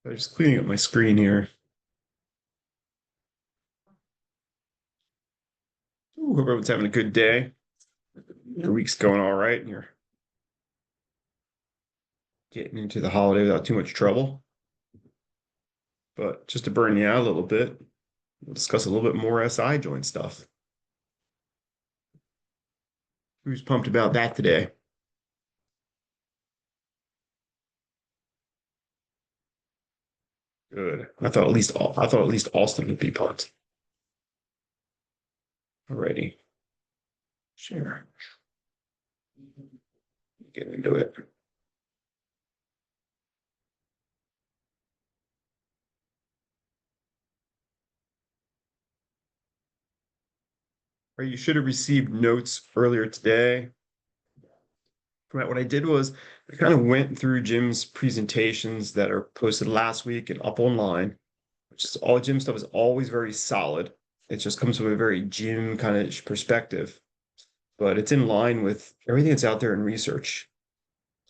I'm just cleaning up my screen here. Ooh, hope everyone's having a good day. Your week's going all right, and you're getting into the holiday without too much trouble. But just to burn you out a little bit, we'll discuss a little bit more SI joint stuff. Who's pumped about that today? Good. I thought at least Austin would be pumped. Alrighty. Sure. Get into it. Or you should have received notes earlier today. What I did was I kind of went through Jim's presentations that are posted last week and up online, which is all Jim stuff is always very solid. It just comes from a very Jim kind of perspective, but it's in line with everything that's out there in research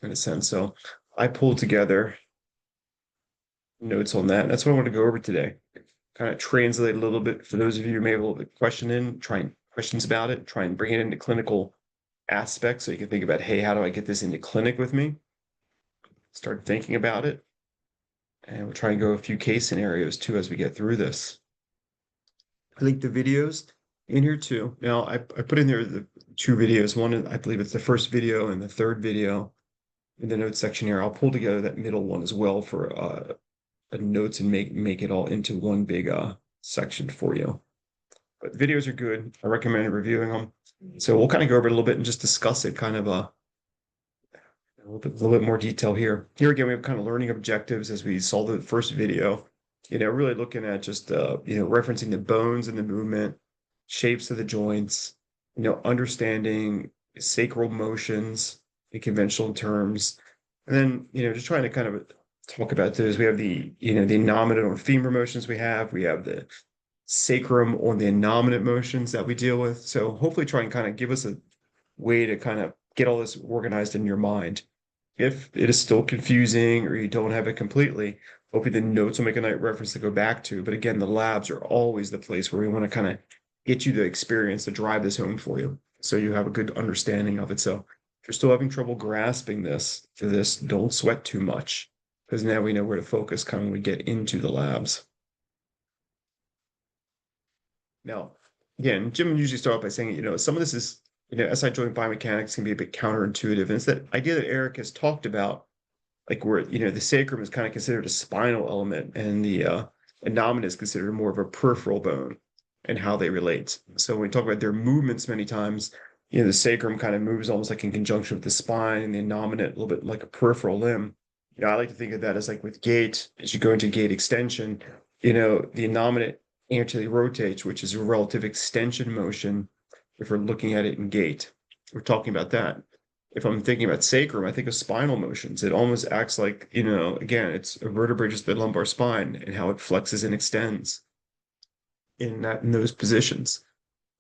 in a sense. So I pulled together notes on that. That's what I want to go over today. Kind of translate a little bit for those of you who may have a little bit question in, trying questions about it, try and bring it into clinical aspects so you can think about, hey, how do I get this into clinic with me? Start thinking about it. And we'll try and go a few case scenarios too as we get through this. I think the videos in here too. Now I put in there the two videos. One, I believe it's the first video and the third video in the notes section here. I'll pull together that middle one as well for notes and make it all into one big section for you. But videos are good. I recommend reviewing them. So we'll kind of go over it a little bit and just discuss it kind of a little bit more detail here. Here again, we have kind of learning objectives as we saw the first video, really looking at just, referencing the bones and the movement, shapes of the joints, understanding sacral motions in conventional terms. And then, just trying to kind of talk about those. We have the innominate or femur motions we have. We have the sacrum or the innominate motions that we deal with. So hopefully try and kind of give us a way to kind of get all this organized in your mind. If it is still confusing or you don't have it completely, hopefully the notes will make a nice reference to go back to. But again, the labs are always the place where we want to kind of get you the experience to drive this home for you. So you have a good understanding of it. So if you're still having trouble grasping this, don't sweat too much because now we know where to focus kind of when we get into the labs. Now, again, Jim usually start off by saying, some of this is, SI joint biomechanics can be a bit counterintuitive. And it's that idea that Eric has talked about, like where, the sacrum is kind of considered a spinal element and the innominate is considered more of a peripheral bone and how they relate. So when we talk about their movements many times, the sacrum kind of moves almost like in conjunction with the spine and the innominate a little bit like a peripheral limb. I like to think of that as like with gait, as you go into gait extension, the innominate anteriorly rotates, which is a relative extension motion. If we're looking at it in gait, we're talking about that. If I'm thinking about sacrum, I think of spinal motions. It almost acts like, again, it's a vertebrae just the lumbar spine and how it flexes and extends in those positions.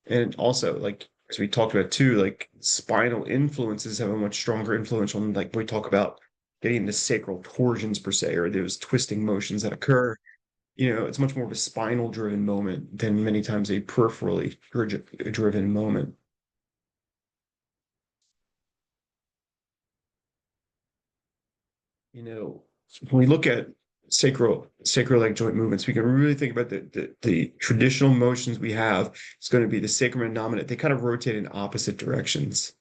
And also, like as we talked about too, like spinal influences have a much stronger influence on like we talk about getting the sacral torsions per se, or those twisting motions that occur. It's much more of a spinal driven moment than many times a peripherally driven moment. When we look at sacral leg joint movements, we can really think about the traditional motions we have. It's going to be the sacrum and innominate. They kind of rotate in opposite directions.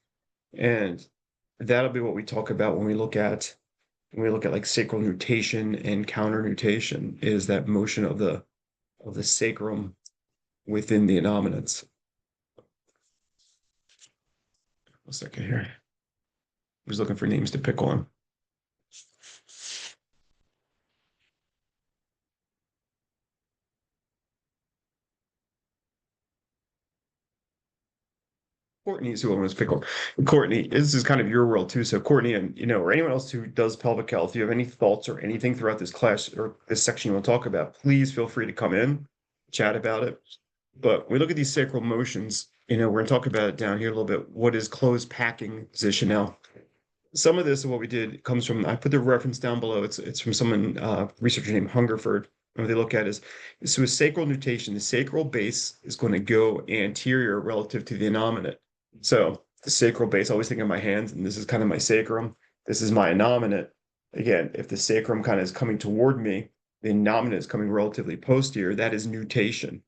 And that'll be what we talk about when we look at like sacral nutation and counter nutation is that motion of the sacrum within the innominates. A second here. I was looking for names to pick on. Courtney is who I was pick on. Courtney, this is kind of your world too. So Courtney and or anyone else who does pelvic health, if you have any thoughts or anything throughout this class or this section you want to talk about, please feel free to come in, chat about it. But when we look at these sacral motions, we're going to talk about it down here a little bit. What is closed packing position now? some of this, what we did comes from, I put the reference down below. It's from someone, researcher named Hungerford. And what they look at is so a sacral nutation, the sacral base is going to go anterior relative to the innominate. So the sacral base, I always think of my hands, and this is kind of my sacrum. This is my innominate. Again, if the sacrum kind of is coming toward me, the innominate is coming relatively posterior, that is nutation.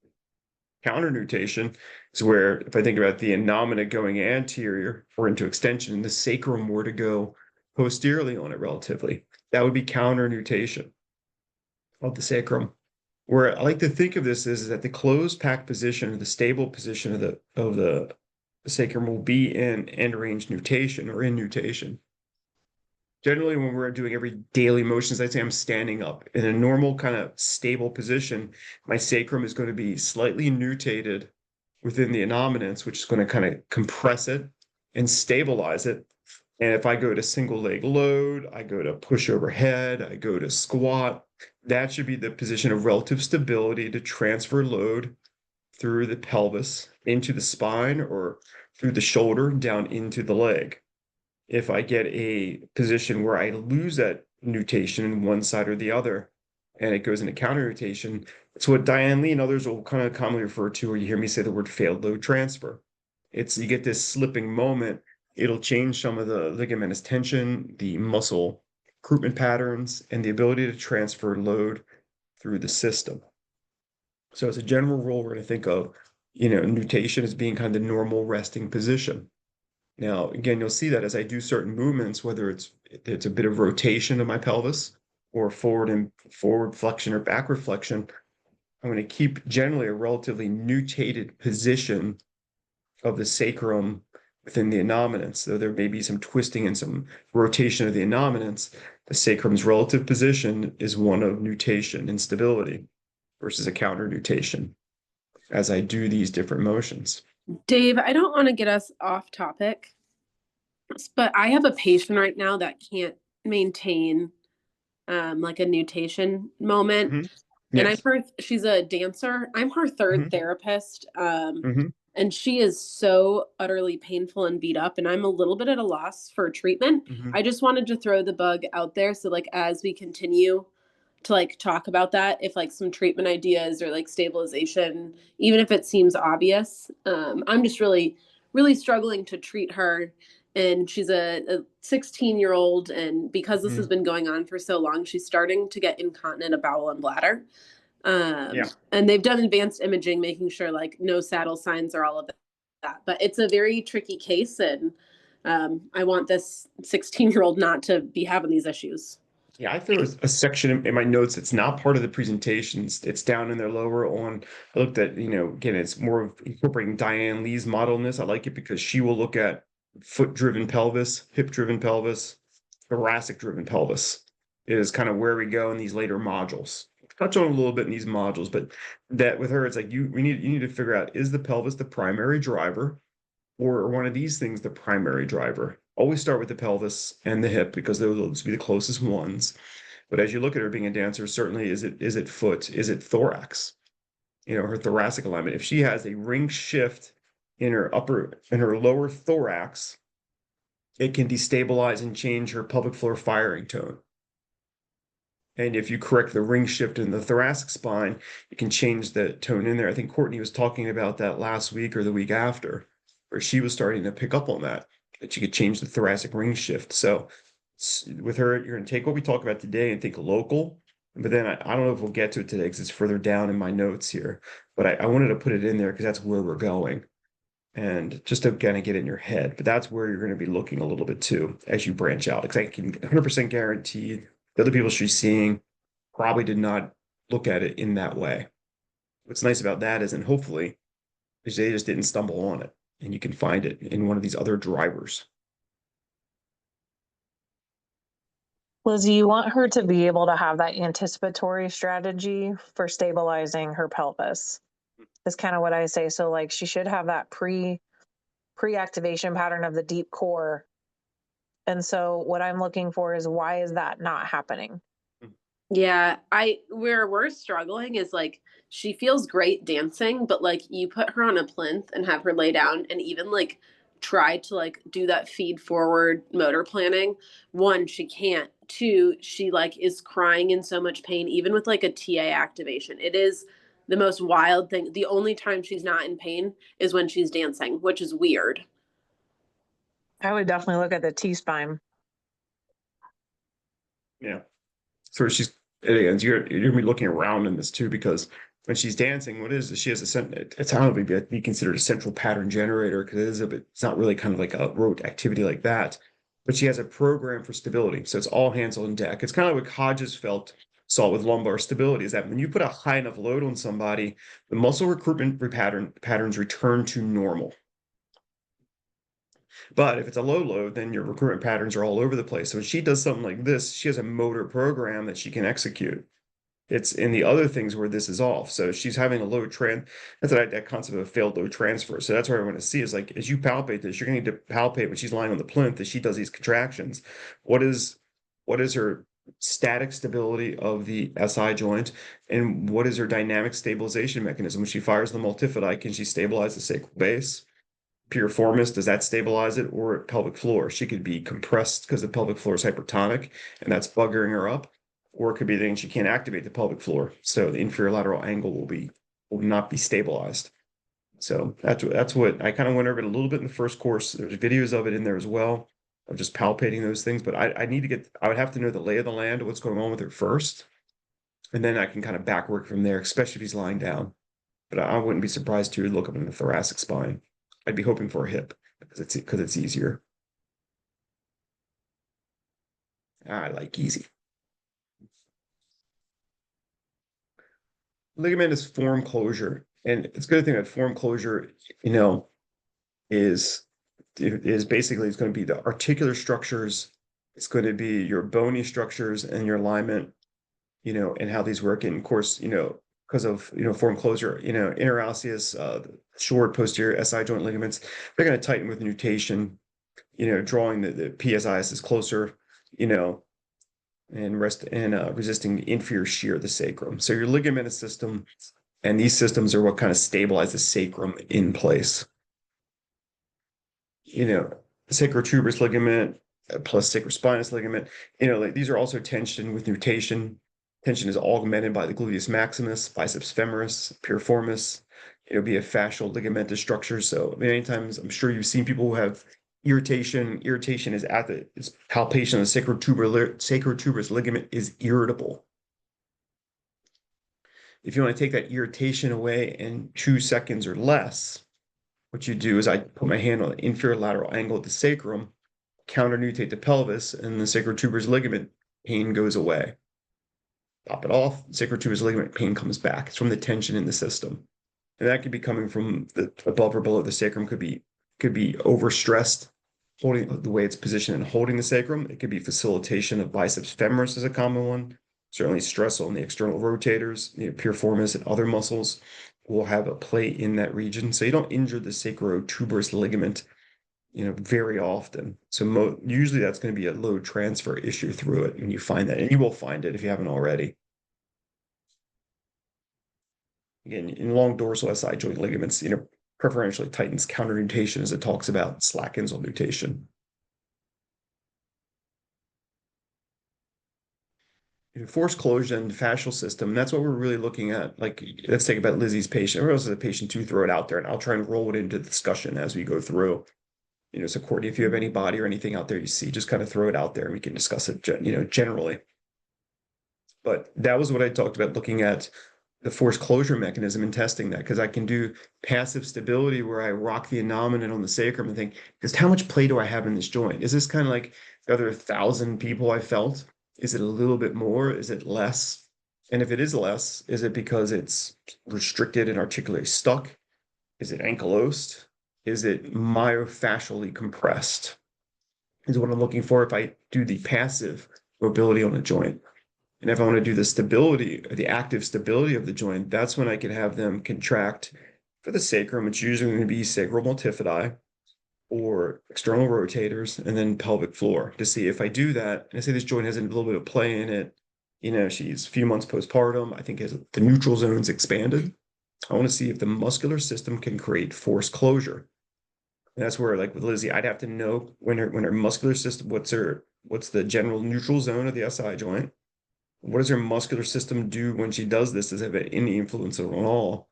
Counter nutation is where, if I think about the innominate going anterior or into extension, and the sacrum were to go posteriorly on it relatively, that would be counter nutation of the sacrum. Where I like to think of this is that the closed packed position or the stable position of the sacrum will be in end range nutation or in nutation. Generally, when we're doing every daily motions, I'd say I'm standing up in a normal kind of stable position. My sacrum is going to be slightly nutated within the innominants, which is going to kind of compress it and stabilize it. And if I go to single leg load, I go to push overhead, I go to squat, that should be the position of relative stability to transfer load through the pelvis into the spine or through the shoulder down into the leg. If I get a position where I lose that nutation in one side or the other, and it goes into counter nutation, it's what Diane Lee and others will kind of commonly refer to, or you hear me say the word failed load transfer. It's you get this slipping moment, it'll change some of the ligamentous tension, the muscle recruitment patterns, and the ability to transfer load through the system. So as a general rule, we're going to think of, nutation as being kind of the normal resting position. Now, again, you'll see that as I do certain movements, whether it's a bit of rotation of my pelvis or forward flexion or backward flexion, I'm going to keep generally a relatively nutated position of the sacrum within the innominants. So there may be some twisting and some rotation of the innominants. The sacrum's relative position is one of nutation and stability versus a counter nutation as I do these different motions. Dave, I don't want to get us off topic, but I have a patient right now that can't maintain like a nutation moment. Mhm. And I've Yes. heard she's a dancer. I'm her third Mhm. therapist. Mhm. And she is so utterly painful and beat up. And I'm a little bit at a loss for treatment. Mhm. I just wanted to throw the bug out there. So, like, as we continue to like talk about that, if like some treatment ideas or like stabilization, even if it seems obvious, I'm just really, really struggling to treat her. And she's a 16-year-old. And because this has Mhm. been going on for so long, she's starting to get incontinent of bowel and bladder. Yeah. And they've done advanced imaging, making sure like no saddle signs or all of that. But it's a very tricky case. And I want this 16-year-old not to be having these issues. Yeah, I threw a section in my notes. It's not part of the presentations. It's down in there lower on. I looked at, again, it's more of incorporating Diane Lee's model in this. I like it because she will look at foot-driven pelvis, hip-driven pelvis, thoracic-driven pelvis is kind of where we go in these later modules. Touch on a little bit in these modules, but that with her, it's like you need to figure out, is the pelvis the primary driver? Or one of these things the primary driver? Always start with the pelvis and the hip because those will be the closest ones. But as you look at her being a dancer, certainly is it foot? Is it thorax? Her thoracic alignment. If she has a ring shift in her lower thorax, it can destabilize and change her pelvic floor firing tone. And if you correct the ring shift in the thoracic spine, it can change the tone in there. I think Courtney was talking about that last week or the week after, where she was starting to pick up on that she could change the thoracic ring shift. So with her, you're going to take what we talk about today and think local. But then I don't know if we'll get to it today because it's further down in my notes here. But I wanted to put it in there because that's where we're going. And just to kind of get it in your head. But that's where you're going to be looking a little bit too as you branch out. Because I can 100% guarantee the other people she's seeing probably did not look at it in that way. What's nice about that is, and hopefully, is they just didn't stumble on it, and you can find it in one of these other drivers. Lizzie, you want her to be able to have that anticipatory strategy for stabilizing her pelvis. Is kind of what I say. So like she should have that pre-activation pattern of the deep core. And so what I'm looking for is, why is that not happening? Yeah, where we're struggling is like she feels great dancing, but like you put her on a plinth and have her lay down and even like tried to like do that feed forward motor planning. One, she can't. Two, she like is crying in so much pain, even with like a TA activation. It is the most wild thing. The only time she's not in pain is when she's dancing, which is weird. I would definitely look at the T-spine. Yeah. So she's, again, you're gonna be looking around in this too, because when she's dancing, what is it? She has it's, I don't know, be considered a central pattern generator, because it is a bit, it's not really kind of like a rote activity like that, but she has a program for stability. So it's all hands on deck. It's kind of like what Hodges saw with lumbar stability, is that when you put a high enough load on somebody, the muscle recruitment patterns return to normal. But if it's a low load, then your recruitment patterns are all over the place. So when she does something like this, she has a motor program that she can execute. It's in the other things where this is off. So she's having a low that's that concept of a failed load transfer. So that's what I want to see is like, as you palpate this, you're going to need to palpate when she's lying on the plinth, as she does these contractions. What is her static stability of the SI joint, and what is her dynamic stabilization mechanism? When she fires the multifidi, can she stabilize the sacral base? Piriformis, does that stabilize it? Or pelvic floor? She could be compressed because the pelvic floor is hypertonic and that's buggering her up. Or it could be that she can't activate the pelvic floor. So the inferior lateral angle will not be stabilized. So that's what I kind of went over it a little bit in the first course. There's videos of it in there as well, of just palpating those things. But I would have to know the lay of the land of what's going on with her first. And then I can kind of backwork from there, especially if he's lying down. But I wouldn't be surprised to look up in the thoracic spine. I'd be hoping for a hip because it's easier. I like easy. Ligament is form closure, and it's a good thing that form closure, is basically, it's going to be the articular structures. It's going to be your bony structures and your alignment, and how these work. And of course, because of form closure, interosseous, short posterior SI joint ligaments, they're going to tighten with nutation, drawing the PSIs is closer, and resisting the inferior shear of the sacrum. So your ligamentous system and these systems are what kind of stabilize the sacrum in place. Sacrotuberous ligament plus sacrospinous ligament, like these are also tension with nutation. Tension is augmented by the gluteus maximus, biceps femoris, piriformis. It'll be a fascial ligamentous structure. So many times I'm sure you've seen people who have irritation. Irritation is palpation of the sacrotuberous ligament is irritable. If you want to take that irritation away in 2 seconds or less, what you do is I put my hand on the inferior lateral angle of the sacrum, counter-nutate the pelvis, and the sacrotuberous ligament pain goes away. Pop it off, sacrotuberous ligament pain comes back. It's from the tension in the system. And that could be coming from the above or below the sacrum, could be overstressed, holding the way it's positioned and holding the sacrum. It could be facilitation of biceps femoris is a common one. Certainly stress on the external rotators, piriformis and other muscles will have a play in that region. So you don't injure the sacrotuberous ligament, very often. So usually that's going to be a load transfer issue through it, and you find that, and you will find it if you haven't already. Again, in long dorsal SI joint ligaments, preferentially tightens counter nutation, as it talks about, slackens on nutation. Force closure and fascial system, that's what we're really looking at. Like, let's think about Lizzie's patient. Everyone else has a patient to throw it out there, and I'll try and roll it into the discussion as we go through. So Courtney, if you have anybody or anything out there you see, just kind of throw it out there and we can discuss it, generally. But that was what I talked about, looking at the force closure mechanism and testing that, because I can do passive stability where I rock the innominate on the sacrum and think, just how much play do I have in this joint? Is this kind of like the other 1,000 people I felt? Is it a little bit more? Is it less? And if it is less, is it because it's restricted and articularly stuck? Is it ankylosed? Is it myofascially compressed? Is what I'm looking for if I do the passive mobility on a joint. And if I want to do the stability, the active stability of the joint, that's when I can have them contract for the sacrum. It's usually going to be sacral multifidi or external rotators, and then pelvic floor, to see if I do that. And I say this joint has a little bit of play in it. She's a few months postpartum. I think the neutral zone's expanded. I want to see if the muscular system can create force closure. And that's where, like with Lizzie, I'd have to know when her muscular system, what's the general neutral zone of the SI joint? What does her muscular system do when she does this? Does it have any influence at all?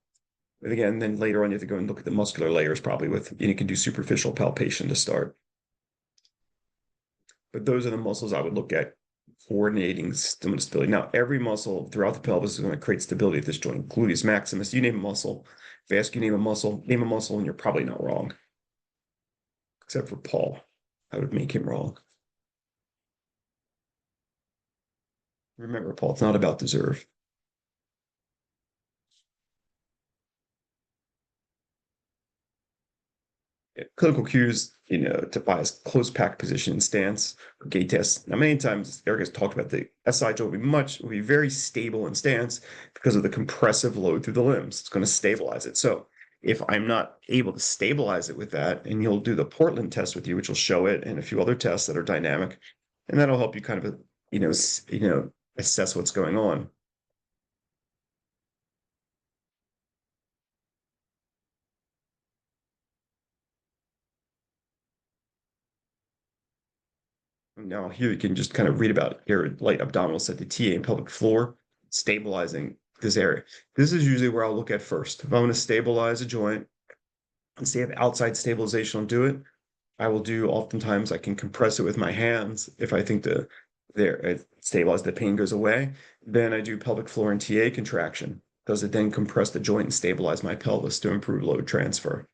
But again, then later on, you have to go and look at the muscular layers, probably you can do superficial palpation to start. But those are the muscles I would look at coordinating system and stability. Now, every muscle throughout the pelvis is going to create stability at this joint, gluteus maximus. You name a muscle. If I ask you name a muscle, and you're probably not wrong. Except for Paul. I would make him wrong. Remember, Paul, it's not about deserve. Clinical cues, to buy a close pack position and stance or gait test. Now, many times Eric has talked about the SI joint will be very stable in stance because of the compressive load through the limbs. It's going to stabilize it. So if I'm not able to stabilize it with that, and you'll do the Portland test with you, which will show it, and a few other tests that are dynamic, and that'll help you kind of, assess what's going on. Now here you can just kind of read about your light abdominal set, the TA and pelvic floor, stabilizing this area. This is usually where I'll look at first. If I want to stabilize a joint and see if outside stabilization will do it, I will do, oftentimes I can compress it with my hands if I think it stabilize, the pain goes away. Then I do pelvic floor and TA contraction. Does it then compress the joint and stabilize my pelvis to improve load transfer?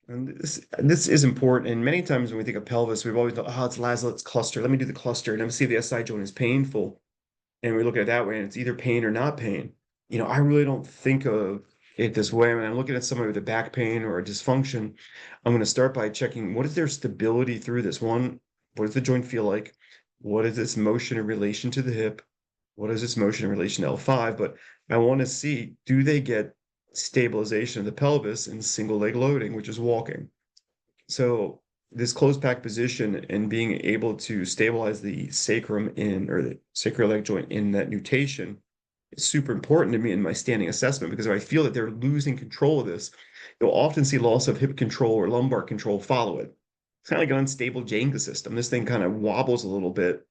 And this is important. And many times when we think of pelvis, we've always thought, oh, it's Laszlo, cluster. Let me do the cluster. And I'm see if the SI joint is painful. And we look at it that way, and it's either pain or not pain. I really don't think of it this way. When I'm looking at somebody with a back pain or a dysfunction, I'm going to start by checking what is their stability through this. One, what does the joint feel like? What is its motion in relation to the hip? What is its motion in relation to L5? But I want to see, do they get stabilization of the pelvis in single leg loading, which is walking? So this closed pack position and being able to stabilize the sacrum or the sacral leg joint in that nutation is super important to me in my standing assessment, because if I feel that they're losing control of this, you'll often see loss of hip control or lumbar control follow it. It's kind of like an unstable Jenga system. This thing kind of wobbles a little bit,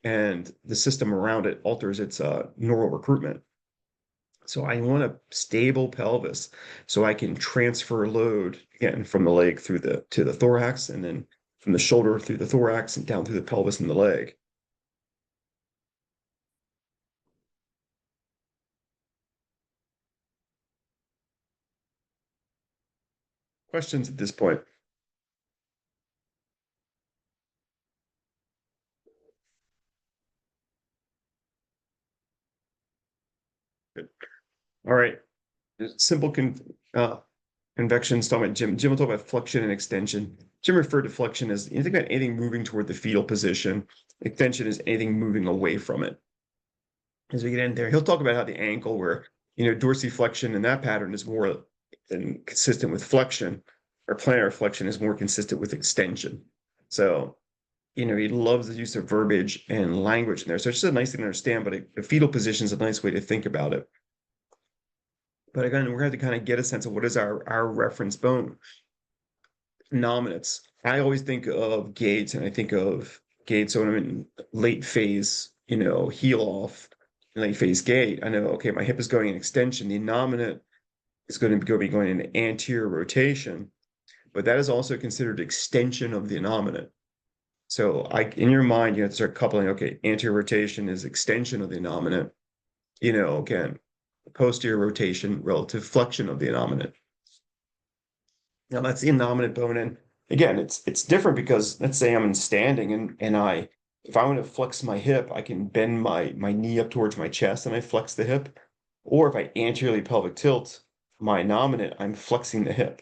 and the system around it alters its neural recruitment. So I want a stable pelvis so I can transfer load again from the leg to the thorax, and then from the shoulder through the thorax and down through the pelvis and the leg. Questions at this point? Good. All right. Simple convections, talking about Jim. Jim will talk about flexion and extension. Jim referred to flexion as, you think about anything moving toward the fetal position. Extension is anything moving away from it. As we get in there, he'll talk about how the ankle, where, dorsiflexion in that pattern is more than consistent with flexion, or plantar flexion is more consistent with extension. So, he loves the use of verbiage and language in there. So it's just a nice thing to understand, but a fetal position is a nice way to think about it. But again, we're going to kind of get a sense of what is our reference bone. Nominates. I always think of gates, and I think of gates. So when I'm in late phase, heel off, late phase gait, I know, okay, my hip is going in extension. The nominate is going to be going in anterior rotation, but that is also considered extension of the innominate. So in your mind, you have to start coupling, okay, anterior rotation is extension of the innominate, again, posterior rotation relative flexion of the innominate. Now that's the innominate bone. And again, it's different because let's say I'm in standing, and if I want to flex my hip, I can bend my knee up towards my chest and I flex the hip. Or if I anteriorly pelvic tilt my innominate, I'm flexing the hip.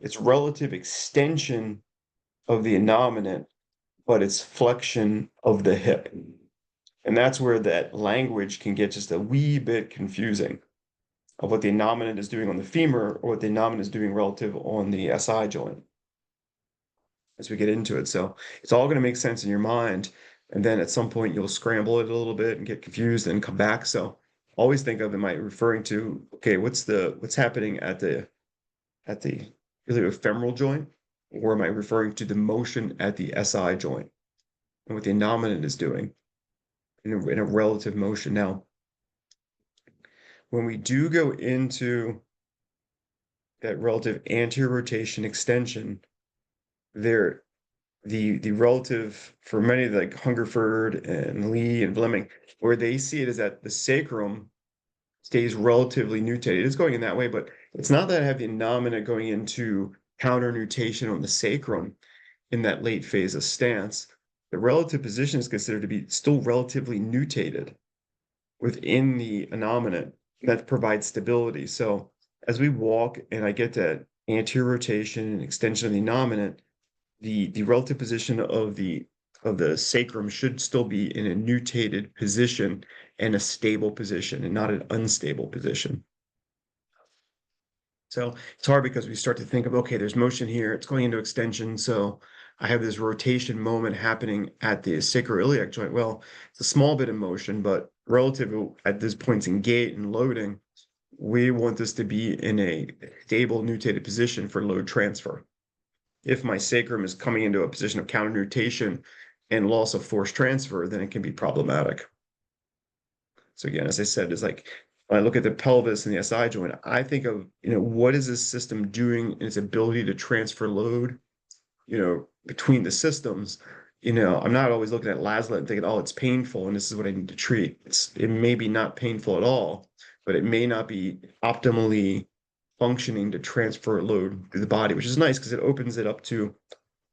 It's relative extension of the innominate, but it's flexion of the hip. And that's where that language can get just a wee bit confusing, of what the innominate is doing on the femur or what the innominate is doing relative on the SI joint as we get into it. So it's all going to make sense in your mind. And then at some point you'll scramble it a little bit and get confused and come back. So always think of, am I referring to, okay, what's happening at the iliofemoral joint, or am I referring to the motion at the SI joint and what the innominate is doing in a relative motion? Now, when we do go into that relative anterior rotation extension, there the relative for many like Hungerford and Lee and Fleming, where they see it is that the sacrum stays relatively nutated. It's going in that way, but it's not that I have the innominate going into counter nutation on the sacrum in that late phase of stance. The relative position is considered to be still relatively nutated within the innominate. That provides stability. So as we walk and I get that anterior rotation and extension of the innominate, the relative position of the sacrum should still be in a nutated position and a stable position and not an unstable position. So it's hard because we start to think of, okay, there's motion here, it's going into extension. So I have this rotation moment happening at the sacroiliac joint. Well, it's a small bit of motion, but relative at this points in gait and loading, we want this to be in a stable nutated position for load transfer. If my sacrum is coming into a position of counter nutation and loss of force transfer, then it can be problematic. So again, as I said, it's like when I look at the pelvis and the SI joint, I think of, what is this system doing in its ability to transfer load, between the systems. I'm not always looking at Laszlo and thinking, oh, it's painful and this is what I need to treat. It may be not painful at all, but it may not be optimally functioning to transfer load through the body, which is nice because it opens it up to,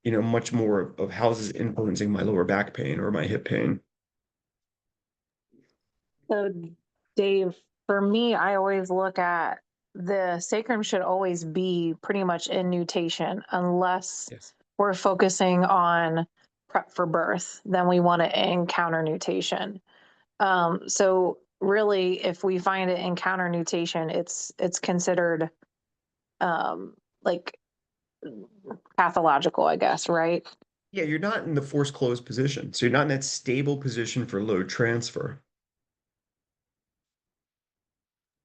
much more of how this is influencing my lower back pain or my hip pain. So, Dave, for me, I always look at the sacrum should always be pretty much in nutation unless Yes. we're focusing on prep for birth, then we want it in counter nutation. So really, if we find it in counter nutation, it's considered like pathological, I guess, right? Yeah, you're not in the force closed position. So you're not in that stable position for load transfer.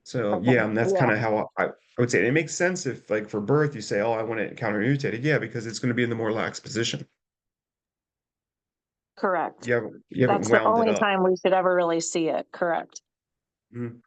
So Okay. yeah, and that's Yeah, kind of how I would say it. It makes sense if like for birth you say, oh, I want it counter nutated. Yeah, because it's going to be in the more lax position. correct. You haven't That's the wound it only up. time we should ever really see it. Correct. Mhm.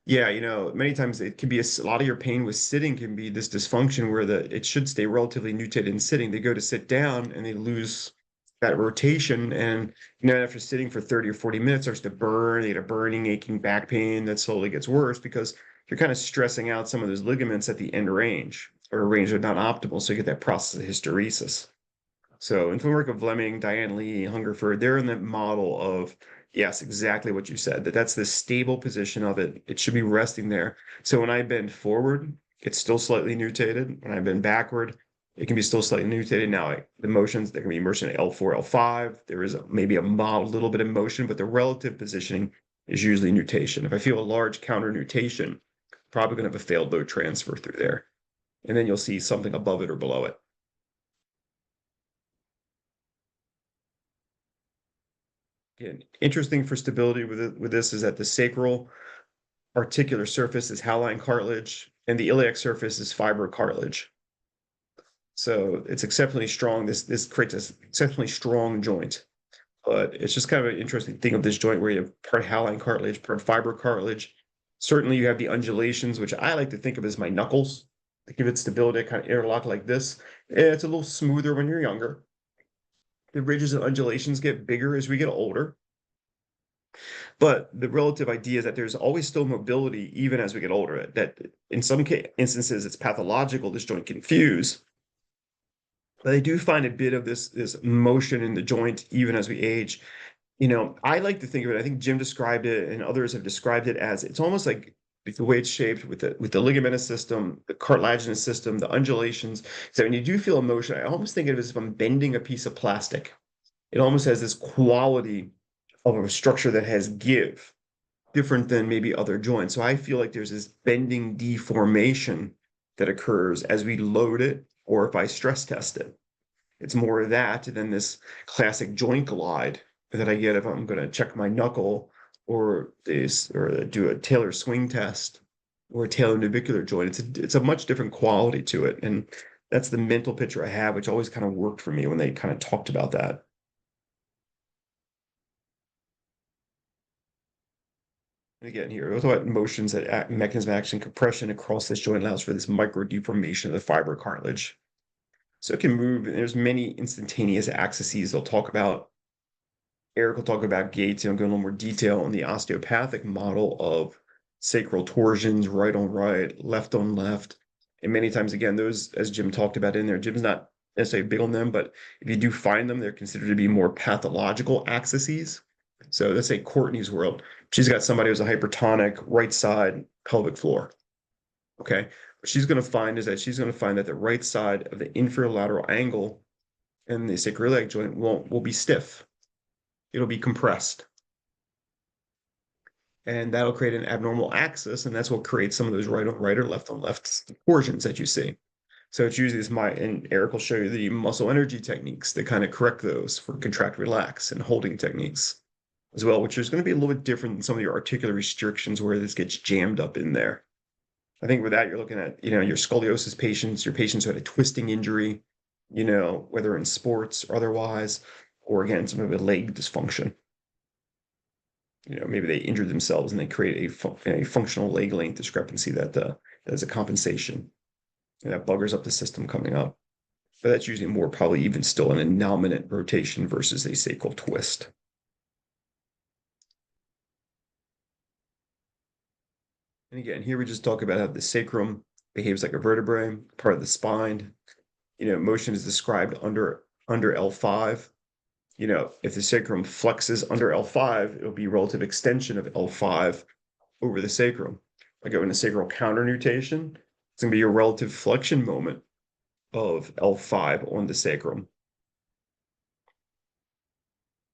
Yeah, many times it can be a lot of your pain with sitting can be this dysfunction where it should stay relatively nutated in sitting. They go to sit down and they lose that rotation. And after sitting for 30 or 40 minutes, starts to burn, they get a burning, aching back pain that slowly gets worse because you're kind of stressing out some of those ligaments at the end range or range that are not optimal. So you get that process of hysteresis. So in the work of Fleming, Diane Lee, Hungerford, they're in the model of, yes, exactly what you said, that's the stable position of it. It should be resting there. So when I bend forward, it's still slightly nutated. When I bend backward, it can be still slightly nutated. Now, the motions, there can be motion at L4, L5. There is maybe a mild little bit of motion, but the relative positioning is usually nutation. If I feel a large counter nutation, probably going to have a failed load transfer through there. And then you'll see something above it or below it. Again, interesting for stability with this is that the sacral articular surface is hyaline cartilage and the iliac surface is fibrocartilage. So it's exceptionally strong. This creates an exceptionally strong joint. But it's just kind of an interesting thing of this joint where you have part hyaline cartilage, part fibrocartilage. Certainly you have the undulations, which I like to think of as my knuckles. To give it stability, kind of interlock like this. It's a little smoother when you're younger. The ridges and undulations get bigger as we get older. But the relative idea is that there's always still mobility even as we get older. That in some instances it's pathological, this joint can fuse. But I do find a bit of this motion in the joint even as we age. I like to think of it, I think Jim described it and others have described it as it's almost like the way it's shaped with the ligamentous system, the cartilaginous system, the undulations. So when you do feel emotion, I almost think of it as if I'm bending a piece of plastic. It almost has this quality of a structure that has give, different than maybe other joints. So I feel like there's this bending deformation that occurs as we load it or if I stress test it. It's more of that than this classic joint glide that I get if I'm going to check my knuckle or do a Taylor swing test or a Taylor navicular joint. It's a much different quality to it. And that's the mental picture I have, which always kind of worked for me when they kind of talked about that. And again, here, we'll talk about motions that mechanism of action. Compression across this joint allows for this micro deformation of the fiber cartilage. So it can move, and there's many instantaneous axes they'll talk about. Eric will talk about gaits, go in a little more detail on the osteopathic model of sacral torsions, right on right, left on left. And many times, again, those, as Jim talked about in there, Jim's not necessarily big on them, but if you do find them, they're considered to be more pathological axes. So let's say Courtney's world. She's got somebody who's a hypertonic right side pelvic floor. Okay. What she's going to find is that she's going to find that the right side of the inferior lateral angle in the sacroiliac joint will be stiff. It'll be compressed. And that'll create an abnormal axis, and that's what creates some of those right on right or left on left torsions that you see. So it's usually this and Eric will show you the muscle energy techniques that kind of correct those for contract, relax, and holding techniques as well, which is going to be a little bit different than some of your articular restrictions where this gets jammed up in there. I think with that, you're looking at, your scoliosis patients, your patients who had a twisting injury, whether in sports or otherwise, or again, some of a leg dysfunction. Maybe they injured themselves and they create a functional leg length discrepancy that is a compensation. And that buggers up the system coming up. But that's usually more probably even still an innominate rotation versus a sacral twist. And again, here we just talk about how the sacrum behaves like a vertebrae, part of the spine. Motion is described under L5. If the sacrum flexes under L5, it'll be relative extension of L5 over the sacrum. I go into sacral counternutation, it's going to be a relative flexion moment of L5 on the sacrum.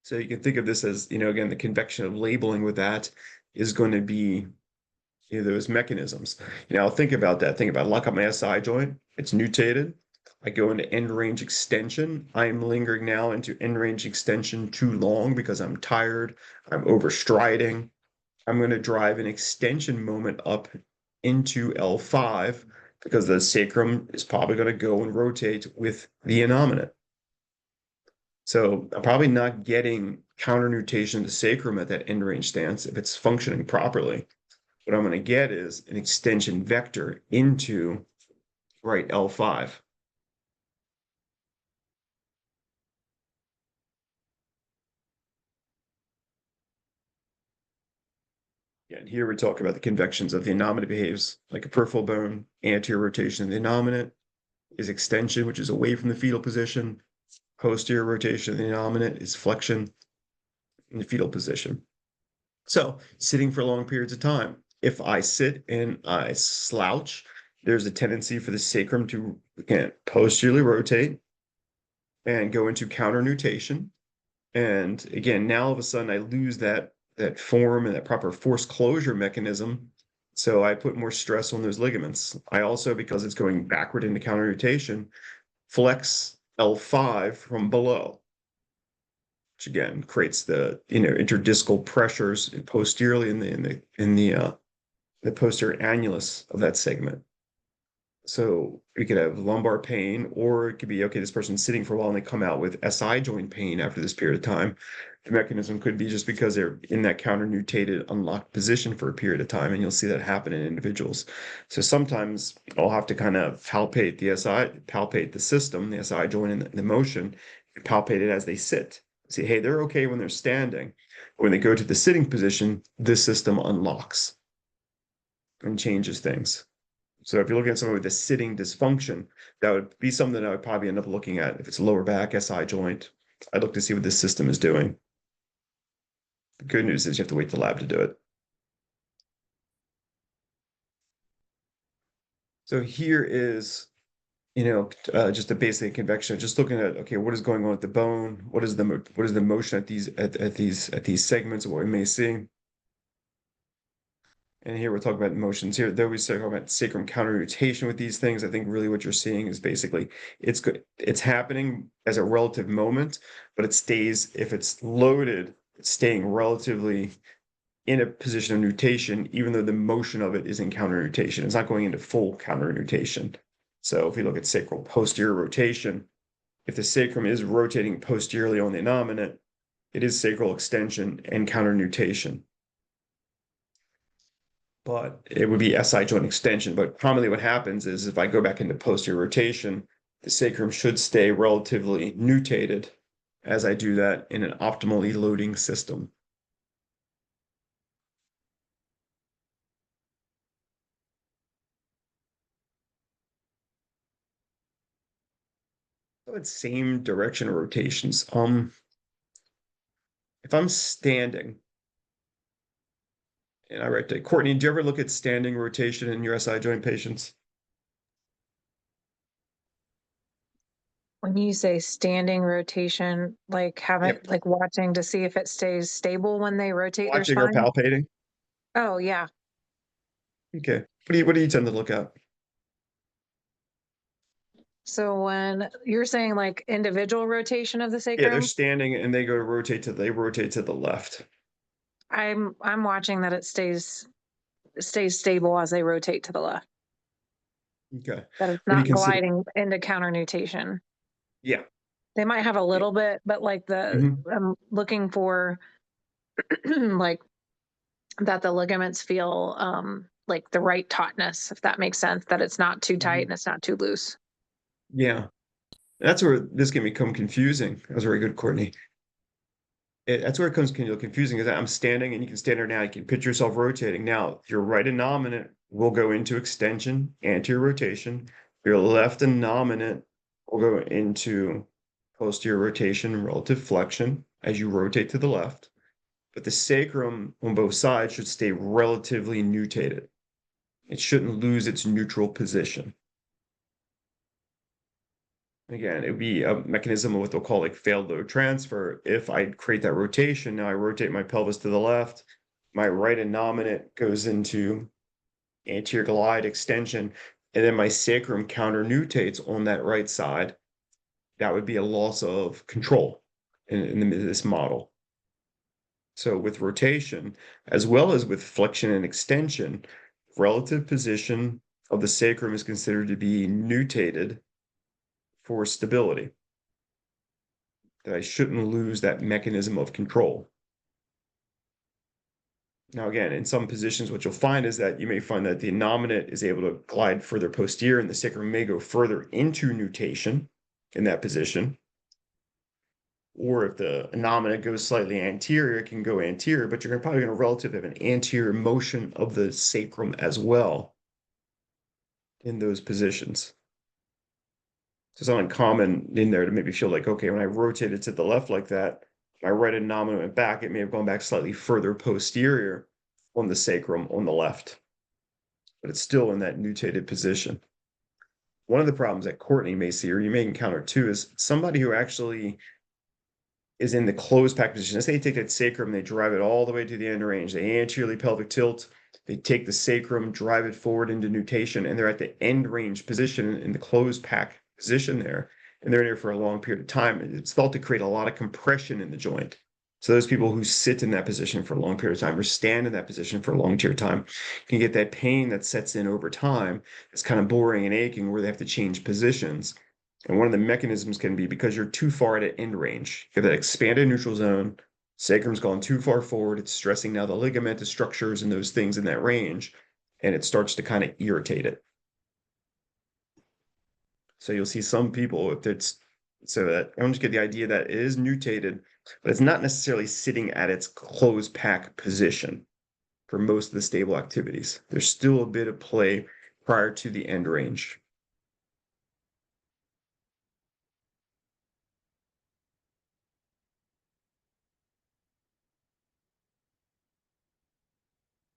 So you can think of this as, again, the convection of labeling with that is going to be those mechanisms. I'll think about that. Think about lock up my SI joint. It's nutated. I go into end range extension. I'm lingering now into end range extension too long because I'm tired. I'm overstriding. I'm going to drive an extension moment up into L5 because the sacrum is probably going to go and rotate with the innominate. So I'm probably not getting counternutation of the sacrum at that end range stance if it's functioning properly. What I'm going to get is an extension vector into right L5. And here we talk about the convections of the innominate behaves like a peripheral bone, anterior rotation of the innominate is extension, which is away from the fetal position. Posterior rotation of the innominate is flexion in the fetal position. So sitting for long periods of time, if I sit and I slouch, there's a tendency for the sacrum to, again, posteriorly rotate and go into counternutation. And again, now all of a sudden I lose that form and that proper force closure mechanism. So I put more stress on those ligaments. I also, because it's going backward into counternutation, flex L5 from below, which again creates the interdiscal pressures posteriorly in the posterior annulus of that segment. So we could have lumbar pain, or it could be, okay, this person's sitting for a while and they come out with SI joint pain after this period of time. The mechanism could be just because they're in that counter-nutated, unlocked position for a period of time, and you'll see that happen in individuals. So sometimes I'll have to kind of palpate the system, the SI joint and the motion, and palpate it as they sit. See, hey, they're okay when they're standing. But when they go to the sitting position, this system unlocks and changes things. So if you're looking at someone with a sitting dysfunction, that would be something that I would probably end up looking at. If it's a lower back, SI joint, I'd look to see what this system is doing. The good news is you have to wait the lab to do it. So here is, just a basic convection, just looking at, okay, what is going on with the bone? What is the motion at these segments of what we may see? And here we're talking about motions here. Though we talk about sacrum counternutation with these things, I think really what you're seeing is basically it's happening as a relative moment, but it stays, if it's loaded, it's staying relatively, in a position of nutation, even though the motion of it is in counter nutation. It's not going into full counter nutation. So if we look at sacral posterior rotation, if the sacrum is rotating posteriorly on the innominate, it is sacral extension and counter nutation. But it would be SI joint extension. But commonly what happens is if I go back into posterior rotation, the sacrum should stay relatively nutated as I do that in an optimally loading system. It's same direction of rotations. If I'm standing and I rotate, Courtney, do you ever look at standing rotation in your SI joint patients? When you say standing rotation, like Yep. like watching to see if it stays stable when they rotate their Watching or spine? palpating? Oh, yeah. Okay. What do you tend to look at? So when you're saying like individual rotation of the Yeah, they're sacrum, standing and they rotate to the left. I'm watching that it stays stable as they rotate to the left, Okay. that it's What do you not consider? gliding into counter nutation. Yeah. They might have a Yeah. little bit, but like Mhm. I'm looking for like that the ligaments feel like the right tautness, if that makes sense, that it's not too tight Mhm. and it's not too loose. Yeah. That's where this can become confusing. That was very good, Courtney. That's where it comes confusing is that I'm standing and you can stand there now. You can picture yourself rotating. Now, your right innominate will go into extension, anterior rotation. Your left innominate will go into posterior rotation, relative flexion as you rotate to the left. But the sacrum on both sides should stay relatively nutated. It shouldn't lose its neutral position. Again, it would be a mechanism of what they'll call like failed load transfer. If I create that rotation, now I rotate my pelvis to the left, my right innominate goes into anterior glide extension, and then my sacrum counter nutates on that right side. That would be a loss of control in this model. So with rotation, as well as with flexion and extension, relative position of the sacrum is considered to be nutated for stability. That I shouldn't lose that mechanism of control. Now, again, in some positions, what you'll find is that you may find that the innominate is able to glide further posterior and the sacrum may go further into nutation in that position. Or if the innominate goes slightly anterior, it can go anterior, but you're probably going to relatively have an anterior motion of the sacrum as well in those positions. So it's not uncommon in there to maybe feel like, okay, when I rotated to the left like that, my right innominate went back, it may have gone back slightly further posterior on the sacrum on the left, but it's still in that nutated position. One of the problems that Courtney may see, or you may encounter too, is somebody who actually is in the closed pack position. Let's say they take that sacrum, they drive it all the way to the end range, they anteriorly pelvic tilt, they take the sacrum, drive it forward into nutation, and they're at the end range position in the closed pack position there, and they're in there for a long period of time. It's thought to create a lot of compression in the joint. So those people who sit in that position for a long period of time or stand in that position for a long period of time can get that pain that sets in over time. It's kind of boring and aching where they have to change positions. And one of the mechanisms can be because you're too far at an end range. You have that expanded neutral zone. Sacrum's gone too far forward. It's stressing now the ligamentous structures and those things in that range, and it starts to kind of irritate it. So you'll see some people, if it's so that I don't just get the idea that it is nutated, but it's not necessarily sitting at its closed pack position for most of the stable activities. There's still a bit of play prior to the end range.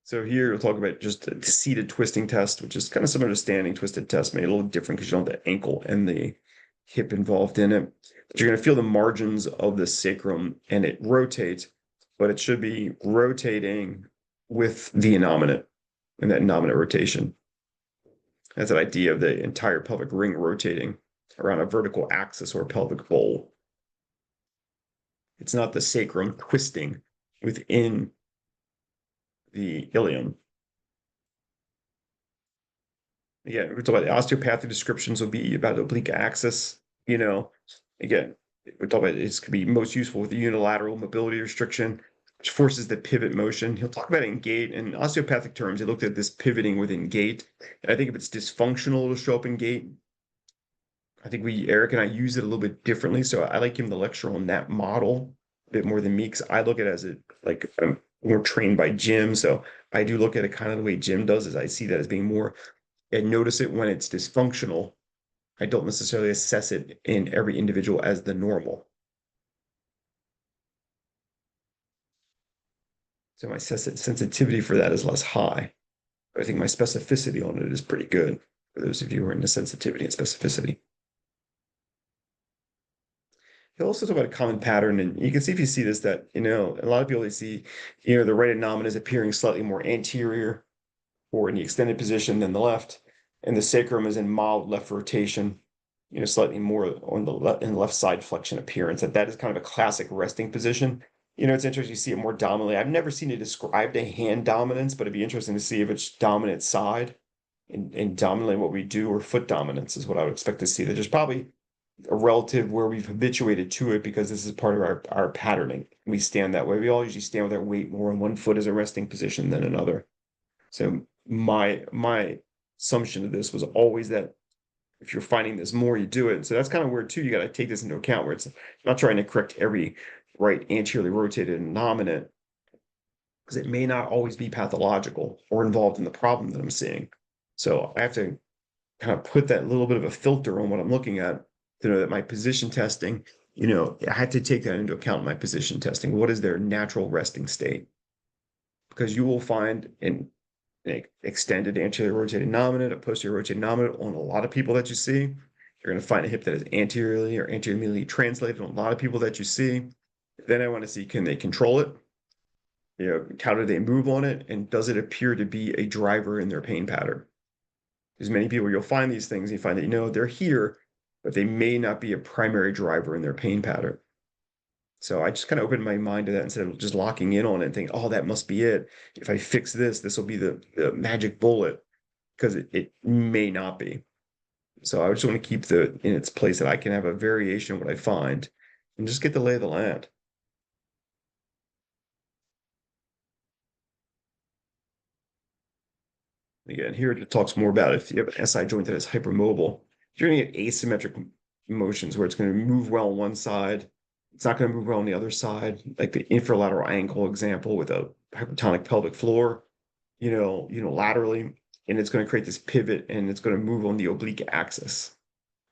So here we'll talk about just a seated twisting test, which is kind of similar to standing twisted test, maybe a little different because you don't have the ankle and the hip involved in it. But you're going to feel the margins of the sacrum and it rotates, but it should be rotating with the innominate and that innominate rotation. That's that idea of the entire pelvic ring rotating around a vertical axis or pelvic bowl. It's not the sacrum twisting within the ilium. Again, we're talking about the osteopathic descriptions will be about oblique axis, again, we're talking about this could be most useful with the unilateral mobility restriction, which forces the pivot motion. He'll talk about it in gait. In osteopathic terms, he looked at this pivoting within gait. And I think if it's dysfunctional, it'll show up in gait. I think Eric and I use it a little bit differently. So I like him to lecture on that model a bit more than me, because I look at it as like I'm more trained by Jim. So I do look at it kind of the way Jim does, is I see that as being more, and notice it when it's dysfunctional. I don't necessarily assess it in every individual as the normal. So my sensitivity for that is less high. But I think my specificity on it is pretty good for those of you who are into sensitivity and specificity. He'll also talk about a common pattern, and you can see if you see this, that, a lot of people, they see, the right nomen is appearing slightly more anterior or in the extended position than the left, and the sacrum is in mild left rotation, slightly more on the left side flexion appearance. That is kind of a classic resting position. It's interesting to see it more dominantly. I've never seen it described a hand dominance, but it'd be interesting to see if it's dominant side and dominantly what we do, or foot dominance is what I would expect to see. There's probably a relative where we've habituated to it because this is part of our patterning. We stand that way. We all usually stand with our weight more on one foot as a resting position than another. So my assumption of this was always that if you're finding this more, you do it. So that's kind of where too, you got to take this into account, where it's not trying to correct every right anteriorly rotated nominate, because it may not always be pathological or involved in the problem that I'm seeing. So I have to kind of put that little bit of a filter on what I'm looking at to know that my position testing, I had to take that into account in my position testing. What is their natural resting state? Because you will find an extended anterior rotated nominate, a posterior rotated nominate on a lot of people that you see. You're going to find a hip that is anteriorly or anteriorly translated on a lot of people that you see. Then I want to see, can they control it? How do they move on it? And does it appear to be a driver in their pain pattern? Because many people, you'll find these things, and you find that, they're here, but they may not be a primary driver in their pain pattern. So I just kind of opened my mind to that instead of just locking in on it and thinking, oh, that must be it. If I fix this, this will be the magic bullet, because it may not be. So I just want to keep in its place that I can have a variation of what I find and just get the lay of the land. Again, here it talks more about if you have an SI joint that is hypermobile, you're going to get asymmetric motions where it's going to move well on one side. It's not going to move well on the other side, like the infralateral ankle example with a hypertonic pelvic floor, laterally, and it's going to create this pivot, and it's going to move on the oblique axis.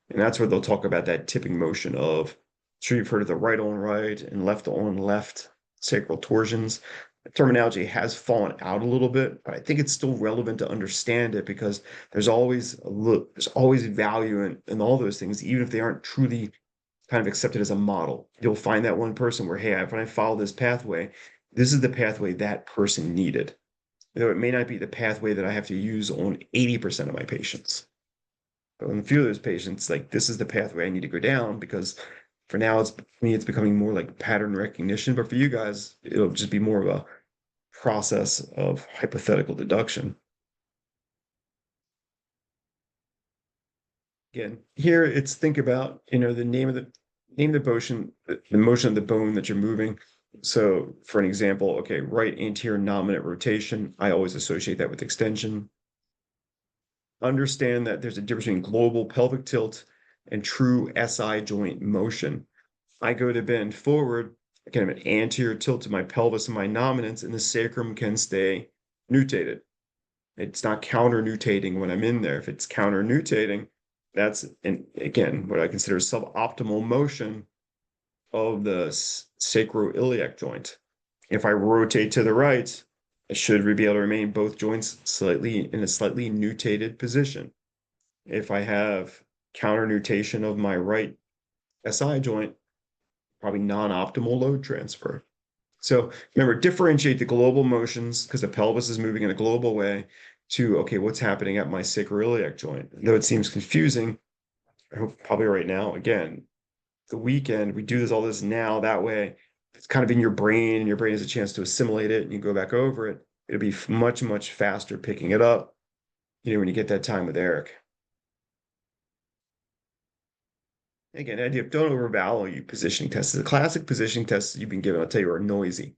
And that's where they'll talk about that tipping motion of, sure you've heard of the right on right and left on left sacral torsions. The terminology has fallen out a little bit, but I think it's still relevant to understand it, because there's always value in all those things, even if they aren't truly kind of accepted as a model. You'll find that one person where, hey, when I follow this pathway, this is the pathway that person needed. Though it may not be the pathway that I have to use on 80% of my patients. But on a few of those patients, like, this is the pathway I need to go down, because for now, it's becoming more like pattern recognition. But for you guys, it'll just be more of a process of hypothetical deduction. Again, here it's think about, the name of the motion, the motion of the bone that you're moving. So for an example, okay, right anterior nominate rotation, I always associate that with extension. Understand that there's a difference between global pelvic tilt and true SI joint motion. I go to bend forward, I can have an anterior tilt to my pelvis and my nominants, and the sacrum can stay nutated. It's not counter-nutating when I'm in there. If it's counter-nutating, that's, again, what I consider suboptimal motion of the sacroiliac joint. If I rotate to the right, I should be able to remain both joints in a slightly nutated position. If I have counter-nutation of my right SI joint, probably non-optimal load transfer. So remember, differentiate the global motions, because the pelvis is moving in a global way, to, okay, what's happening at my sacroiliac joint? Though it seems confusing, I hope probably right now, again, the weekend, we do all this now, that way it's kind of in your brain, and your brain has a chance to assimilate it, and you go back over it. It'll be much, much faster picking it up, when you get that time with Eric. Again, the idea of don't overvalue positioning tests. The classic positioning tests you've been given, I'll tell you, are noisy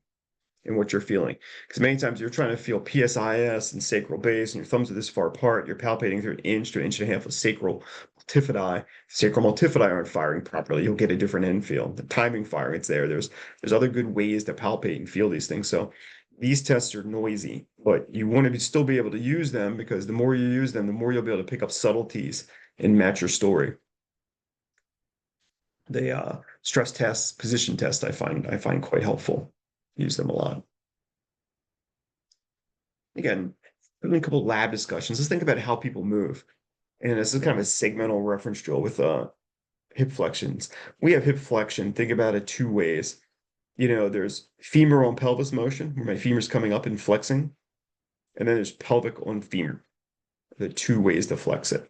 in what you're feeling. Because many times you're trying to feel PSIS and sacral base, and your thumbs are this far apart. You're palpating through an inch to an inch and a half of sacral multifidi. Sacral multifidi aren't firing properly. You'll get a different end feel. The timing firing, it's there. There's other good ways to palpate and feel these things. So these tests are noisy, but you want to still be able to use them, because the more you use them, the more you'll be able to pick up subtleties and match your story. The stress tests, position tests, I find quite helpful. Use them a lot. Again, a couple lab discussions. Let's think about how people move. And this is kind of a segmental reference drill with hip flexions. We have hip flexion. Think about it two ways. There's femoral and pelvis motion, where my femur's coming up and flexing. And then there's pelvic on femur. The two ways to flex it.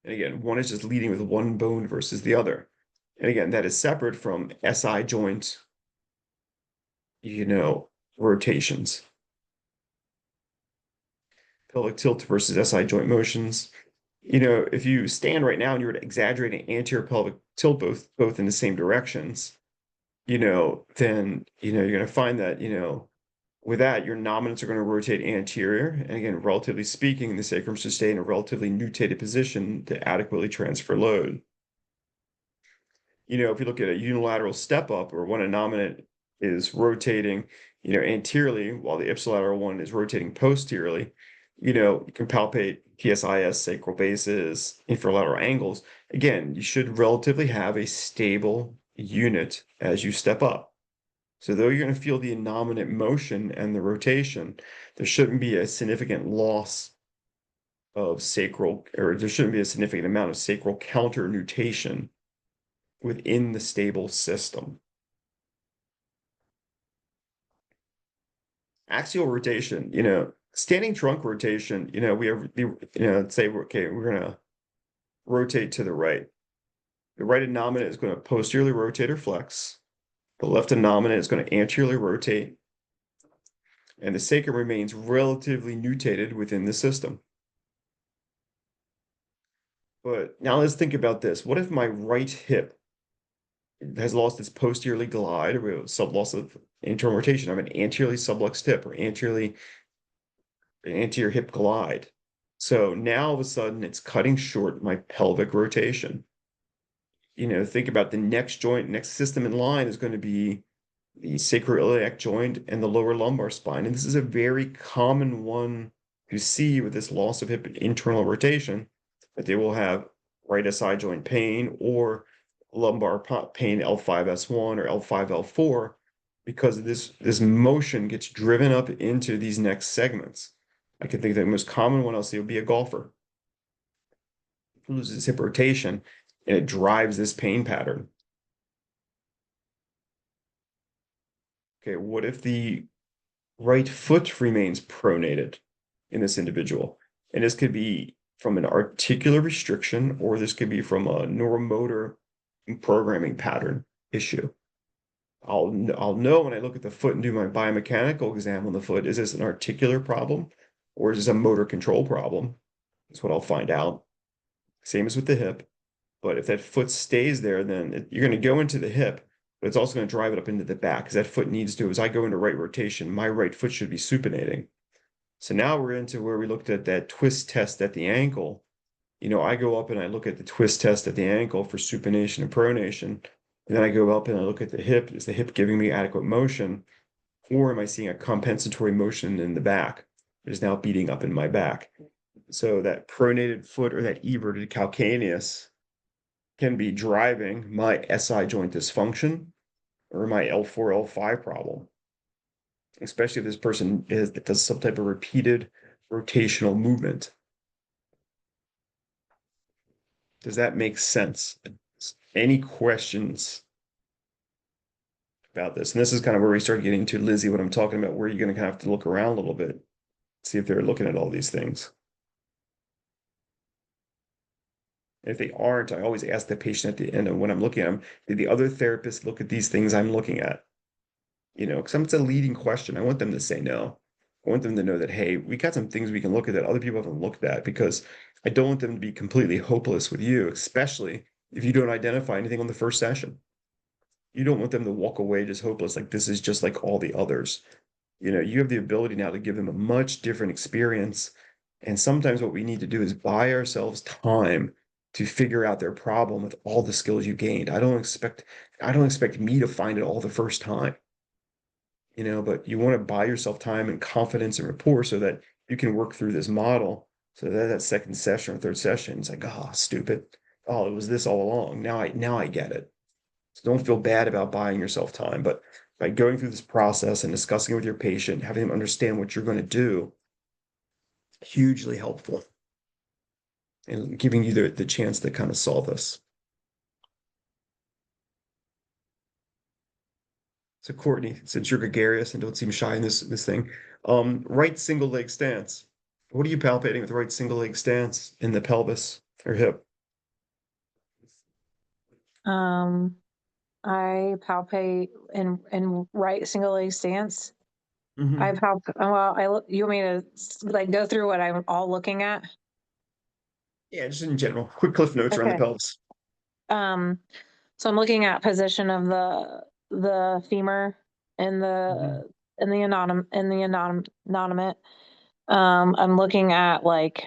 And again, one is just leading with one bone versus the other. And again, that is separate from SI joint, rotations. Pelvic tilt versus SI joint motions. If you stand right now and you were to exaggerate an anterior pelvic tilt both in the same directions, then, you're going to find that, with that, your nominants are going to rotate anterior. And again, relatively speaking, the sacrum should stay in a relatively nutated position to adequately transfer load. If you look at a unilateral step up, or when a nominant is rotating, anteriorly, while the ipsilateral one is rotating posteriorly, you can palpate PSIS, sacral bases, inferolateral angles. Again, you should relatively have a stable unit as you step up. So though you're going to feel the innominate motion and the rotation, there shouldn't be a significant loss of sacral, or there shouldn't be a significant amount of sacral counter nutation within the stable system. Axial rotation, standing trunk rotation, we have let's say, okay, we're going to rotate to the right. The right innominate is going to posteriorly rotate or flex. The left innominate is going to anteriorly rotate. And the sacrum remains relatively nutated within the system. But now let's think about this. What if my right hip has lost its posteriorly glide, or loss of internal rotation? I have an anteriorly subluxed hip, or anterior hip glide. So now all of a sudden it's cutting short my pelvic rotation. Think about the next system in line is going to be the sacroiliac joint and the lower lumbar spine. And this is a very common one to see with this loss of hip internal rotation, that they will have right SI joint pain or lumbar pain L5S1 or L5L4, because this motion gets driven up into these next segments. I can think that the most common one I'll see will be a golfer who loses hip rotation, and it drives this pain pattern. Okay, what if the right foot remains pronated in this individual? And this could be from an articular restriction, or this could be from a neuromotor programming pattern issue. I'll know when I look at the foot and do my biomechanical exam on the foot, is this an articular problem or is this a motor control problem? That's what I'll find out. Same as with the hip. But if that foot stays there, then you're going to go into the hip, but it's also going to drive it up into the back, because that foot needs to, as I go into right rotation, my right foot should be supinating. So now we're into where we looked at that twist test at the ankle. I go up and I look at the twist test at the ankle for supination and pronation. And then I go up and I look at the hip. Is the hip giving me adequate motion? Or am I seeing a compensatory motion in the back? It is now beating up in my back. So that pronated foot, or that everted calcaneus, can be driving my SI joint dysfunction or my L4, L5 problem, especially if this person does some type of repeated rotational movement. Does that make sense? Any questions about this? And this is kind of where we start getting to, Lizzie, what I'm talking about, where you're going to have to look around a little bit, see if they're looking at all these things. If they aren't, I always ask the patient at the end, and when I'm looking at them, did the other therapist look at these things I'm looking at? because it's a leading question. I want them to say no. I want them to know that, hey, we got some things we can look at that other people haven't looked at, because I don't want them to be completely hopeless with you, especially if you don't identify anything on the first session. You don't want them to walk away just hopeless, like this is just like all the others. You have the ability now to give them a much different experience. And sometimes what we need to do is buy ourselves time to figure out their problem with all the skills you gained. I don't expect me to find it all the first time, but you want to buy yourself time and confidence and rapport so that you can work through this model. So that second session or third session, it's like, oh, stupid. Oh, it was this all along. Now I get it. So don't feel bad about buying yourself time, but by going through this process and discussing it with your patient, having them understand what you're going to do, hugely helpful and giving you the chance to kind of solve this. So Courtney, since you're gregarious and don't seem shy in this thing, right single leg stance. What are you palpating with the right single leg stance in the pelvis or hip? I palpate in right single leg stance. Mhm. I palpate. Well, you want me to like go through what I'm all looking at? Yeah, just in general, quick cliff notes around the Okay. pelvis. Um, so I'm looking at position of the femur and Mhm. the innominate. I'm looking at like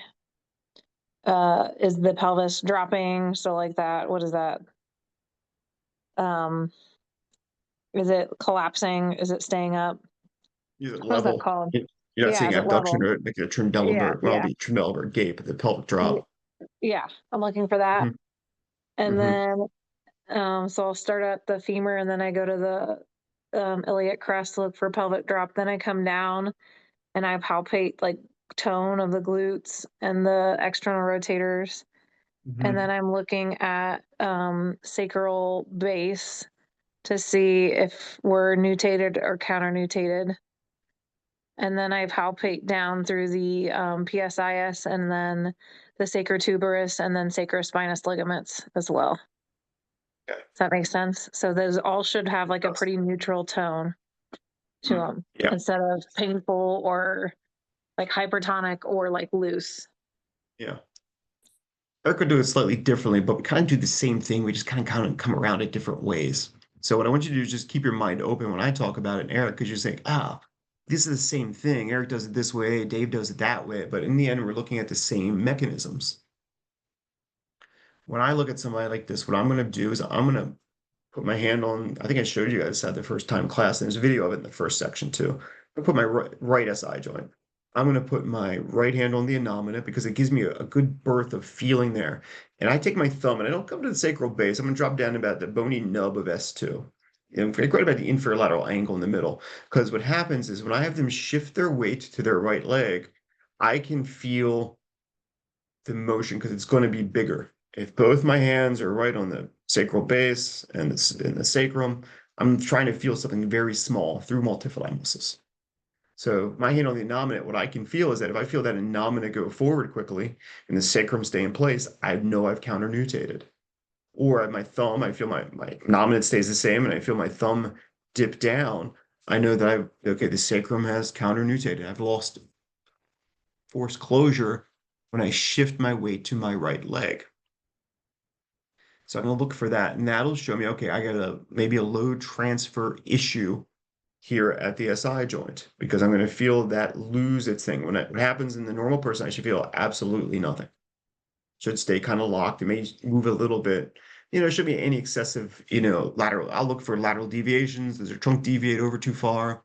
is the pelvis dropping? So like that. What is that? Um, is it collapsing? Is it staying up? Is it What is that level? called? You're not Yeah, seeing is it abduction level? or like a Yeah, Trendelenburg, well, yeah, be Trendelenburg gait, but the pelvic y- drop. yeah. I'm looking for that, Mhm. and Mhm. then so I'll start at the femur, and then I go to the iliac crest to look for pelvic drop. Then I come down and I palpate like tone of the glutes and the external rotators, and then Mhm. I'm looking at sacral base to see if we're nutated or counter nutated. And then I palpate down through the PSIS and then the sacrotuberous and then sacrospinous ligaments as well. Okay. Does that make sense? So those all should have like a Yes. pretty neutral tone to Mm. them Yeah. instead of painful or like hypertonic or like loose. Yeah. Eric would do it slightly differently, but we kind of do the same thing. We just kind of come around it different ways. So what I want you to do is just keep your mind open when I talk about it, Eric, because you're saying, this is the same thing. Eric does it this way, Dave does it that way. But in the end, we're looking at the same mechanisms. When I look at somebody like this, what I'm going to do is I'm going to put my hand on, I think I showed you guys that the first time class, and there's a video of it in the first section too. I put my right SI joint. I'm going to put my right hand on the innominate because it gives me a good berth of feeling there. And I take my thumb and I don't come to the sacral base. I'm going to drop down about the bony nub of S2. And right about the inferior lateral angle in the middle. Because what happens is when I have them shift their weight to their right leg, I can feel the motion because it's going to be bigger. If both my hands are right on the sacral base and the sacrum, I'm trying to feel something very small through multifid muscles. So my hand on the innominate, what I can feel is that if I feel that innominate go forward quickly and the sacrum stay in place, I know I've counter-nutated. Or at my thumb, I feel my innominate stays the same and I feel my thumb dip down. I know that okay, the sacrum has counter-nutated. I've lost force closure when I shift my weight to my right leg. So I'm going to look for that, and that'll show me, okay, I got maybe a load transfer issue here at the SI joint because I'm going to feel that lose its thing. When it happens in the normal person, I should feel absolutely nothing. Should stay kind of locked. It may move a little bit. There shouldn't be any excessive, lateral. I'll look for lateral deviations. Does your trunk deviate over too far?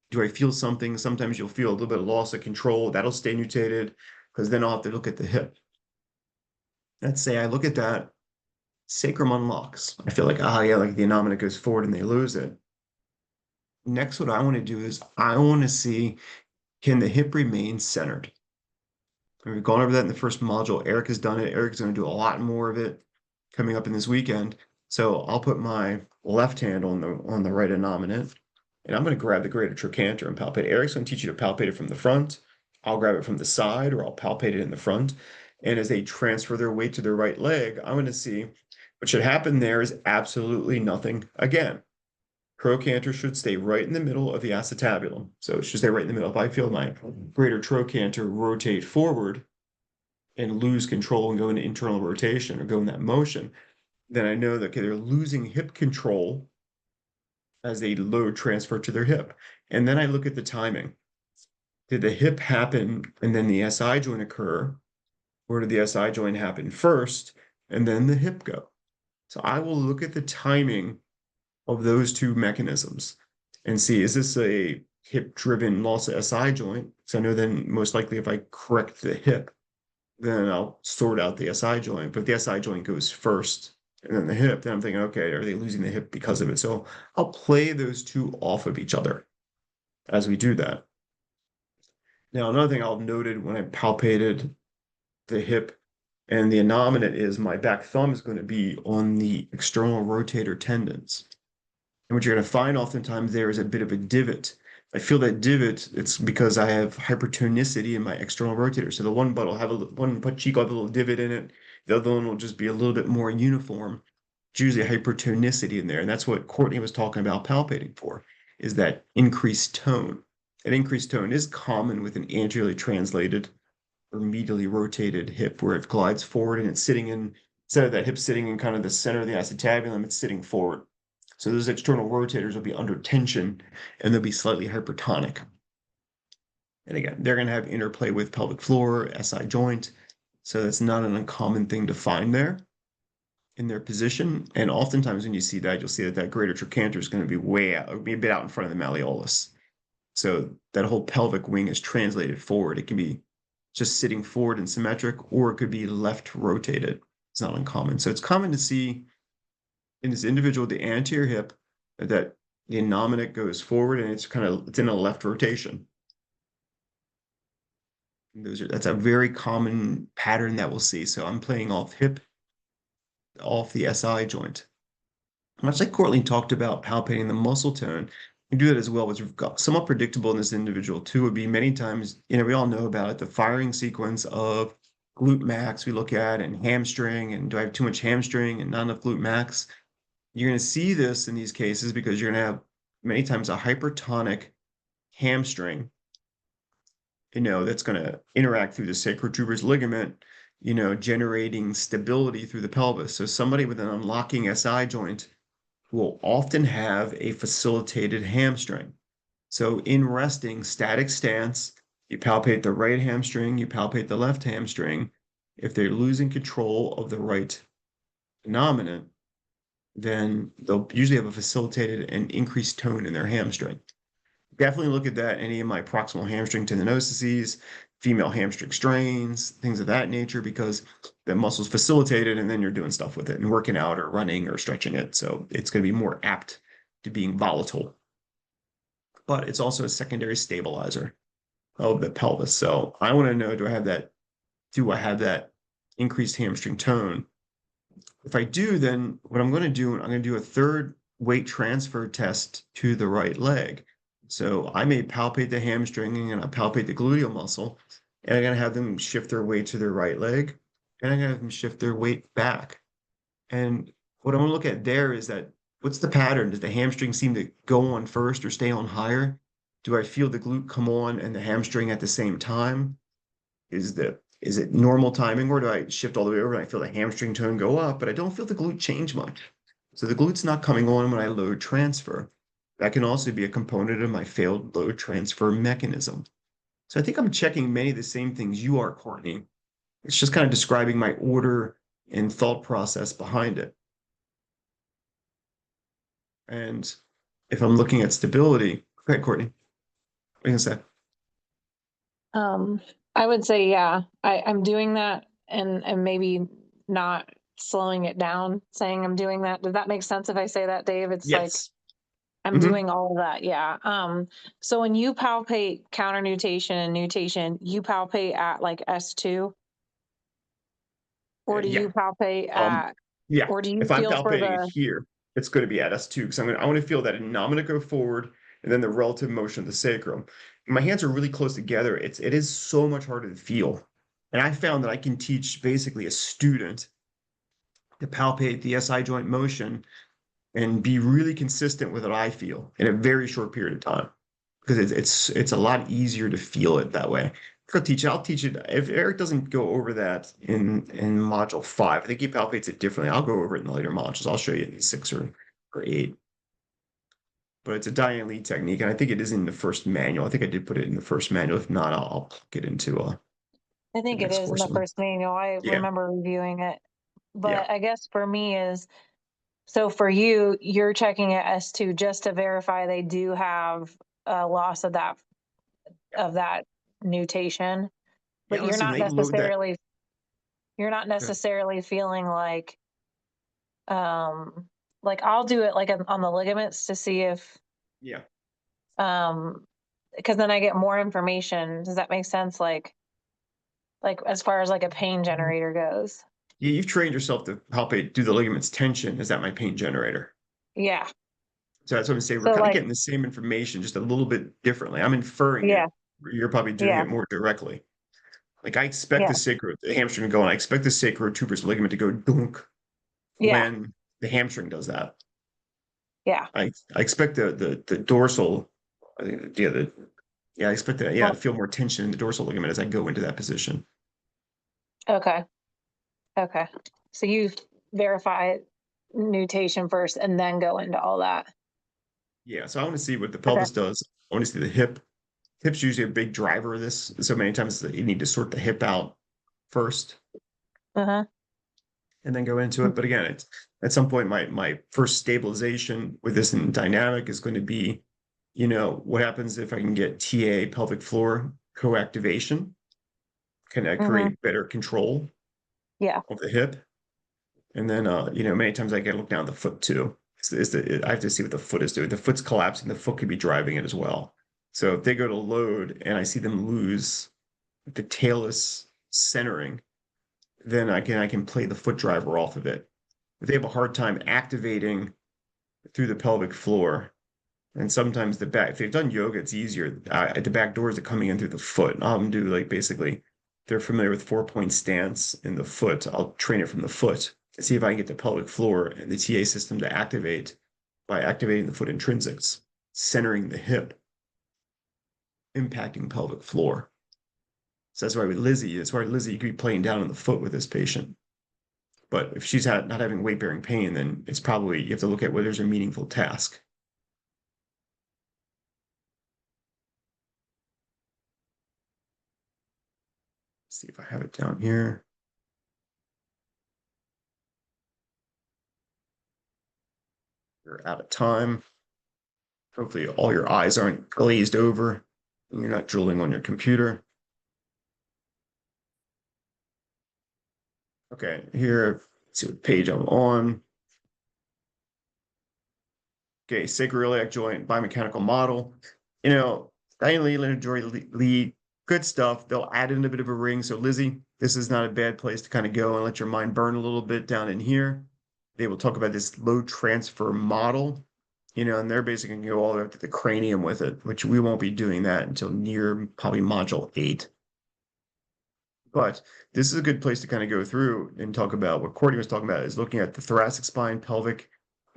Do I feel something? Sometimes you'll feel a little bit of loss of control. That'll stay nutated because then I'll have to look at the hip. Let's say I look at that sacrum unlocks. I feel like, yeah, like the innominate goes forward and they lose it. Next, what I want to do is I want to see, can the hip remain centered? We've gone over that in the first module. Eric has done it. Eric's going to do a lot more of it coming up in this weekend. So I'll put my left hand on the right innominate, and I'm going to grab the greater trochanter and palpate. Eric's going to teach you to palpate it from the front. I'll grab it from the side, or I'll palpate it in the front. And as they transfer their weight to their right leg, I'm going to see what should happen there is absolutely nothing again. trochanter should stay right in the middle of the acetabulum. So it should stay right in the middle. If I feel my greater trochanter rotate forward and lose control and go into internal rotation or go in that motion, then I know that okay, they're losing hip control as they load transfer to their hip. And then I look at the timing. Did the hip happen and then the SI joint occur? Or did the SI joint happen first and then the hip go? So I will look at the timing of those two mechanisms and see, is this a hip-driven loss of SI joint? So I know then most likely if I correct the hip, then I'll sort out the SI joint. But if the SI joint goes first and then the hip, then I'm thinking, okay, are they losing the hip because of it? So I'll play those two off of each other as we do that. Now, another thing I'll noted when I palpated the hip and the innominate is my back thumb is going to be on the external rotator tendons. And what you're going to find oftentimes there is a bit of a divot. I feel that divot, it's because I have hypertonicity in my external rotator. So the one butt will have one butt cheek will have a little divot in it. The other one will just be a little bit more uniform. It's usually hypertonicity in there. And that's what Courtney was talking about palpating for, is that increased tone. An increased tone is common with an anteriorly translated or medially rotated hip where it glides forward and it's sitting in, instead of that hip sitting in kind of the center of the acetabulum, it's sitting forward. So those external rotators will be under tension and they'll be slightly hypertonic. And again, they're going to have interplay with pelvic floor, SI joint. So that's not an uncommon thing to find there in their position. And oftentimes when you see that, you'll see that that greater trochanter is going to be way out, or be a bit out in front of the malleolus. So that whole pelvic wing is translated forward. It can be just sitting forward and symmetric, or it could be left rotated. It's not uncommon. So it's common to see in this individual, the anterior hip, that the innominate goes forward and it's in a left rotation. That's a very common pattern that we'll see. So I'm playing off hip, off the SI joint. Much like Courtney talked about palpating the muscle tone, we do that as well, which we've got somewhat predictable in this individual too, would be many times, we all know about it, the firing sequence of glute max we look at and hamstring, and do I have too much hamstring and not enough glute max? You're going to see this in these cases because you're going to have many times a hypertonic hamstring, that's going to interact through the sacrotuberous ligament, generating stability through the pelvis. So somebody with an unlocking SI joint will often have a facilitated hamstring. So in resting, static stance, you palpate the right hamstring, you palpate the left hamstring. If they're losing control of the right innominate, then they'll usually have a facilitated and increased tone in their hamstring. Definitely look at that, any of my proximal hamstring tendinoses, female hamstring strains, things of that nature, because the muscle's facilitated and then you're doing stuff with it and working out or running or stretching it. So it's going to be more apt to being volatile. But it's also a secondary stabilizer of the pelvis. So I want to know, do I have that increased hamstring tone? If I do, then what I'm going to do, I'm going to do a third weight transfer test to the right leg. So I may palpate the hamstring and I palpate the gluteal muscle, and I'm going to have them shift their weight to their right leg, and I'm going to have them shift their weight back. And what I'm going to look at there is that, what's the pattern? Does the hamstring seem to go on first or stay on higher? Do I feel the glute come on and the hamstring at the same time? Is it normal timing, or do I shift all the way over and I feel the hamstring tone go up, but I don't feel the glute change much? So the glute's not coming on when I load transfer. That can also be a component of my failed load transfer mechanism. So I think I'm checking many of the same things you are, Courtney. It's just kind of describing my order and thought process behind it. And if I'm looking at stability, okay, Courtney, what are you gonna say? I would say, yeah, I'm doing that and maybe not slowing it down, saying I'm doing that. Does that make sense if I say that, Dave? It's like Yes. I'm doing all of that. Yeah. So when you palpate counter nutation and nutation, you palpate at like S2, or do Yeah. you palpate Um, at, yeah. or do you If I'm feel for palpating it the, here, it's going to be at S2 because I want to feel that innominate go forward and then the relative motion of the sacrum. My hands are really close together. It is so much harder to feel. And I found that I can teach basically a student to palpate the SI joint motion and be really consistent with what I feel in a very short period of time. Because it's a lot easier to feel it that way. I'll teach it. If Eric doesn't go over that in module 5, I think he palpates it differently. I'll go over it in the later modules. I'll show you in 6 or 8. But it's a die and lead technique, and I think it is in the first manual. I think I did put it in the first manual. If not, I'll get into I think the it next is in course the one. first manual. I Yeah, remember reviewing it. yeah, But I guess for me is, so for you, you're checking at S2 just to verify they do have a loss of that mutation, yeah. but Listen, they load that. you're not Good. necessarily feeling um like I'll do it like on the ligaments to see if Yeah, um because then I get more information. Does that make sense? Like as far as like a pain generator goes. you've trained yourself to palpate, do the ligaments tension. Is that my pain generator? Yeah. So that's what I'm saying. We're So kind of like getting the same information, just a little bit differently. I'm inferring yeah, it. You're probably doing yeah, it more directly. Like I expect yeah, the hamstring to go, and I expect the sacrotuberous ligament to go dunk yeah, when the hamstring does that. yeah. I expect the dorsal, I think, I expect that, yeah, to Well, feel more tension in the dorsal ligament as I go into that position. okay. Okay. So you verify mutation first and then go into all that. Yeah, so I want to see what the Okay. pelvis does. I want to see the hip. Hip's usually a big driver of this. So many times that you need to sort the hip out first Uh-huh. and then go into it. But again, it's at some point my first stabilization with this in dynamic is going to be, what happens if I can get TA pelvic floor co-activation? Can I Mm-hmm. create better control Yeah. of the hip? And then, many times I got to look down the foot too. I have to see what the foot is doing. The foot's collapsing. The foot could be driving it as well. So if they go to load and I see them lose the talus centering, then I can play the foot driver off of it. If they have a hard time activating through the pelvic floor, and sometimes the back, if they've done yoga, it's easier. The back doors are coming in through the foot. I'll do like basically, they're familiar with 4-point stance in the foot. I'll train it from the foot and see if I can get the pelvic floor and the TA system to activate by activating the foot intrinsics, centering the hip, impacting pelvic floor. So that's why Lizzie, you could be playing down on the foot with this patient. But if she's not having weight bearing pain, then it's probably, you have to look at whether there's a meaningful task. See if I have it down here. You're out of time. Hopefully all your eyes aren't glazed over and you're not drooling on your computer. Okay, here, let's see what page I'm on. Okay, sacroiliac joint biomechanical model. You know, Diane Lee, Leonard Joy Lee, good stuff. They'll add in a bit of a ring. So Lizzie, this is not a bad place to kind of go and let your mind burn a little bit down in here. They will talk about this load transfer model, and they're basically going to go all the way up to the cranium with it, which we won't be doing that until near probably module 8. But this is a good place to kind of go through and talk about what Courtney was talking about is looking at the thoracic spine, pelvic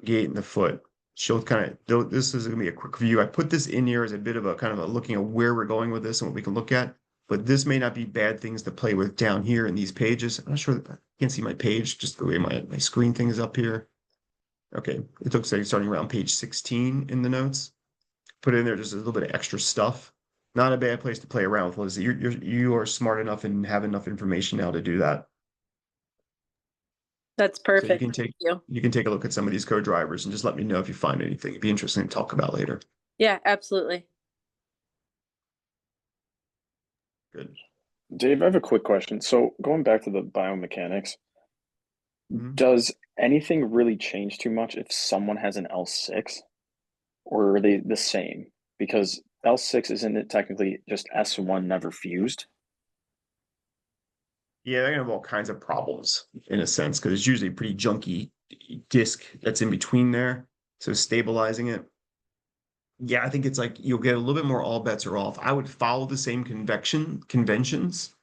gait, and the foot. She'll kind of, this is going to be a quick view. I put this in here as a bit of a kind of a looking at where we're going with this and what we can look at. But this may not be bad things to play with down here in these pages. I'm not sure that I can't see my page, just the way my screen thing is up here. Okay, it looks like starting around page 16 in the notes. Put in there just a little bit of extra stuff. Not a bad place to play around with, Lizzie. You are smart enough and have enough information now to do that. That's So you perfect. can Thank take you. you can take a look at some of these code drivers and just let me know if you find anything. It'd be interesting to talk about later. Yeah, absolutely. Good. Dave, I have a quick question. So going back to the biomechanics, Mhm. does anything really change too much if someone has an L6, or are they the same? Because L6 isn't it technically just S1 never fused? Yeah, they're gonna have all kinds of problems in a sense because it's usually a pretty junky disc that's in between there. So stabilizing it. Yeah, I think it's like you'll get a little bit more all bets are off. I would follow the same conventions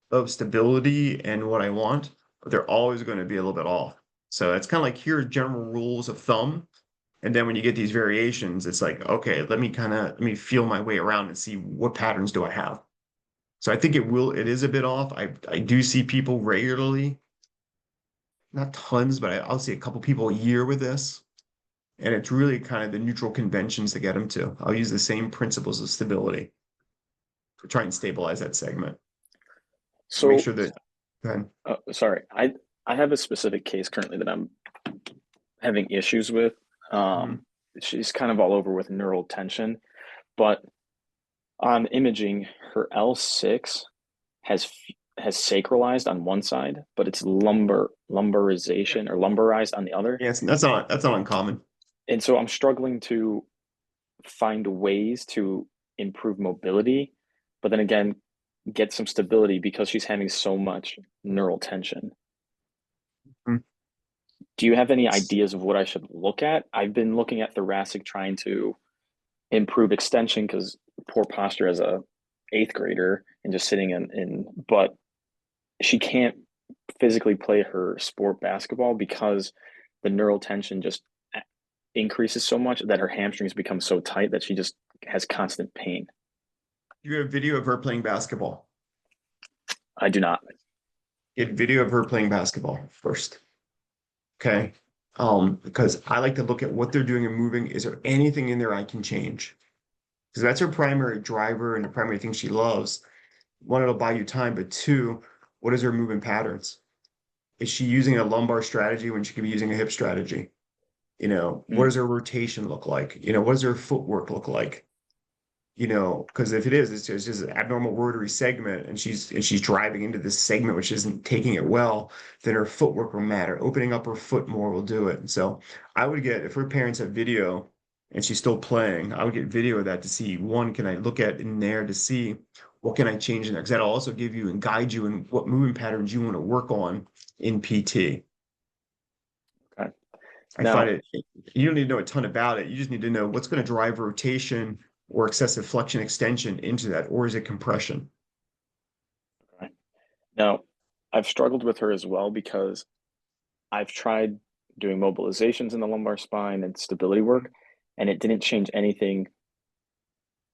of stability and what I want, but they're always going to be a little bit off. So it's kind of like here are general rules of thumb, And then when you get these variations, it's like, okay, let me feel my way around and see what patterns do I have. So I think it is a bit off. I do see people regularly, not tons, but I'll see a couple people a year with this. And it's really kind of the neutral conventions to get them to. I'll use the same principles of stability to try and stabilize that segment. So make So, sure that, then, sorry, I have a specific case currently that I'm having issues with. She's kind of all over with neural tension, but on imaging, her L6 has sacralized on one side, but it's lumbarization or lumbarized on the other. yeah, that's not uncommon. And so I'm struggling to find ways to improve mobility, but then again, get some stability because she's having so much neural tension. Mhm. Do you have any ideas of what I should look at? I've been looking at thoracic, trying to improve extension because poor posture as a eighth grader and just sitting but she can't physically play her sport basketball because the neural tension just increases so much that her hamstrings become so tight that she just has constant pain. You have video of her playing basketball. I do not. Get video of her playing basketball first. Okay. Because I like to look at what they're doing and moving. Is there anything in there I can change? Because that's her primary driver and the primary thing she loves. One, it'll buy you time, but two, what is her movement patterns? Is she using a lumbar strategy when she could be using a hip strategy? What does her rotation look like? What does her footwork look like? Because if it is, it's just an abnormal rotary segment, and she's driving into this segment which isn't taking it well, then her footwork will matter. Opening up her foot more will do it. And so I would get, if her parents have video and she's still playing, I would get video of that to see, one, can I look at in there to see what can I change in there? Because that'll also give you and guide you in what movement patterns you want to work on in PT. Okay. I Now, find it, you don't need to know a ton about it. You just need to know what's going to drive rotation or excessive flexion extension into that, or is it compression? okay. Now, I've struggled with her as well because I've tried doing mobilizations in the lumbar spine and stability work, and it didn't change anything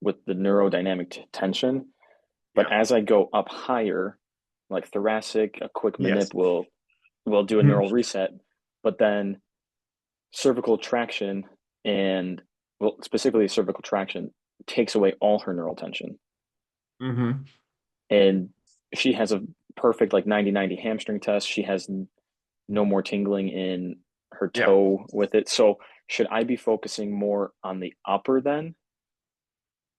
with the neurodynamic tension. But Yeah. as I go up higher, like thoracic, a quick Yes. manip will do a Mhm. neural reset, but then cervical traction and well, specifically cervical traction takes away all her neural tension. Mhm. And she has a perfect like 90-90 hamstring test. She has no more tingling in her Yeah. toe with it. So should I be focusing more on the upper then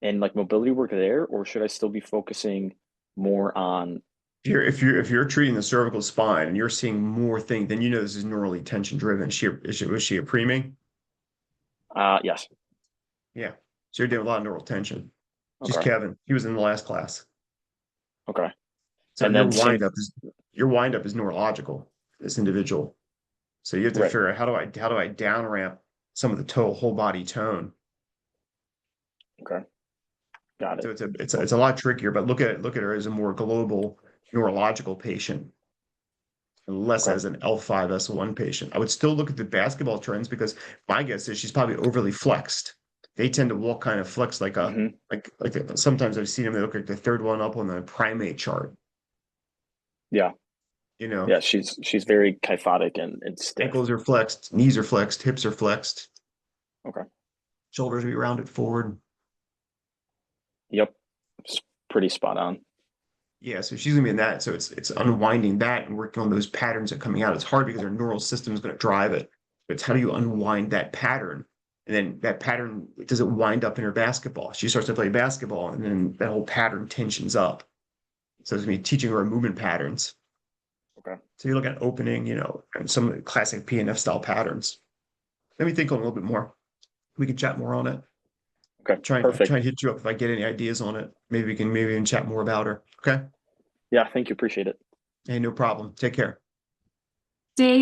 and like mobility work there, or should I still be focusing more on If you're treating the cervical spine and you're seeing more things, then this is neurally tension driven. Was she a preemie? yes. Yeah. So you're doing a lot of neural tension. Just Okay. Kevin. He was in the last class. Okay. So And then same your windup is neurological, this individual. So you have to right. figure out how do I down ramp some of the whole body tone. Okay. Got So it. it's a lot trickier, but look at her as a more global neurological patient, and less Okay. as an L5 S1 patient. I would still look at the basketball trends because my guess is she's probably overly flexed. They tend to walk kind of flexed Mm-hmm. sometimes I've seen them, they look like the third one up on the primate chart. Yeah. You know, Yeah. She's very kyphotic and stiff. ankles are flexed, knees are flexed, hips are flexed, Okay. shoulders are rounded forward. Yep. It's pretty spot on. Yeah, so she's gonna be in that. So it's unwinding that and working on those patterns that are coming out. It's hard because our neural system is going to drive it. But it's how do you unwind that pattern? And then that pattern, does it wind up in her basketball? She starts to play basketball, and then that whole pattern tensions up. So it's gonna be teaching her movement patterns. Okay. So you look at opening, and some of the classic PNF style patterns. Let me think on a little bit more. We can chat more on it. Okay. Try Perfect. and hit you up if I get any ideas on it. Maybe we can even chat more about her. Okay. Yeah. Thank you. Appreciate it. Hey, no problem. Take care. Dave.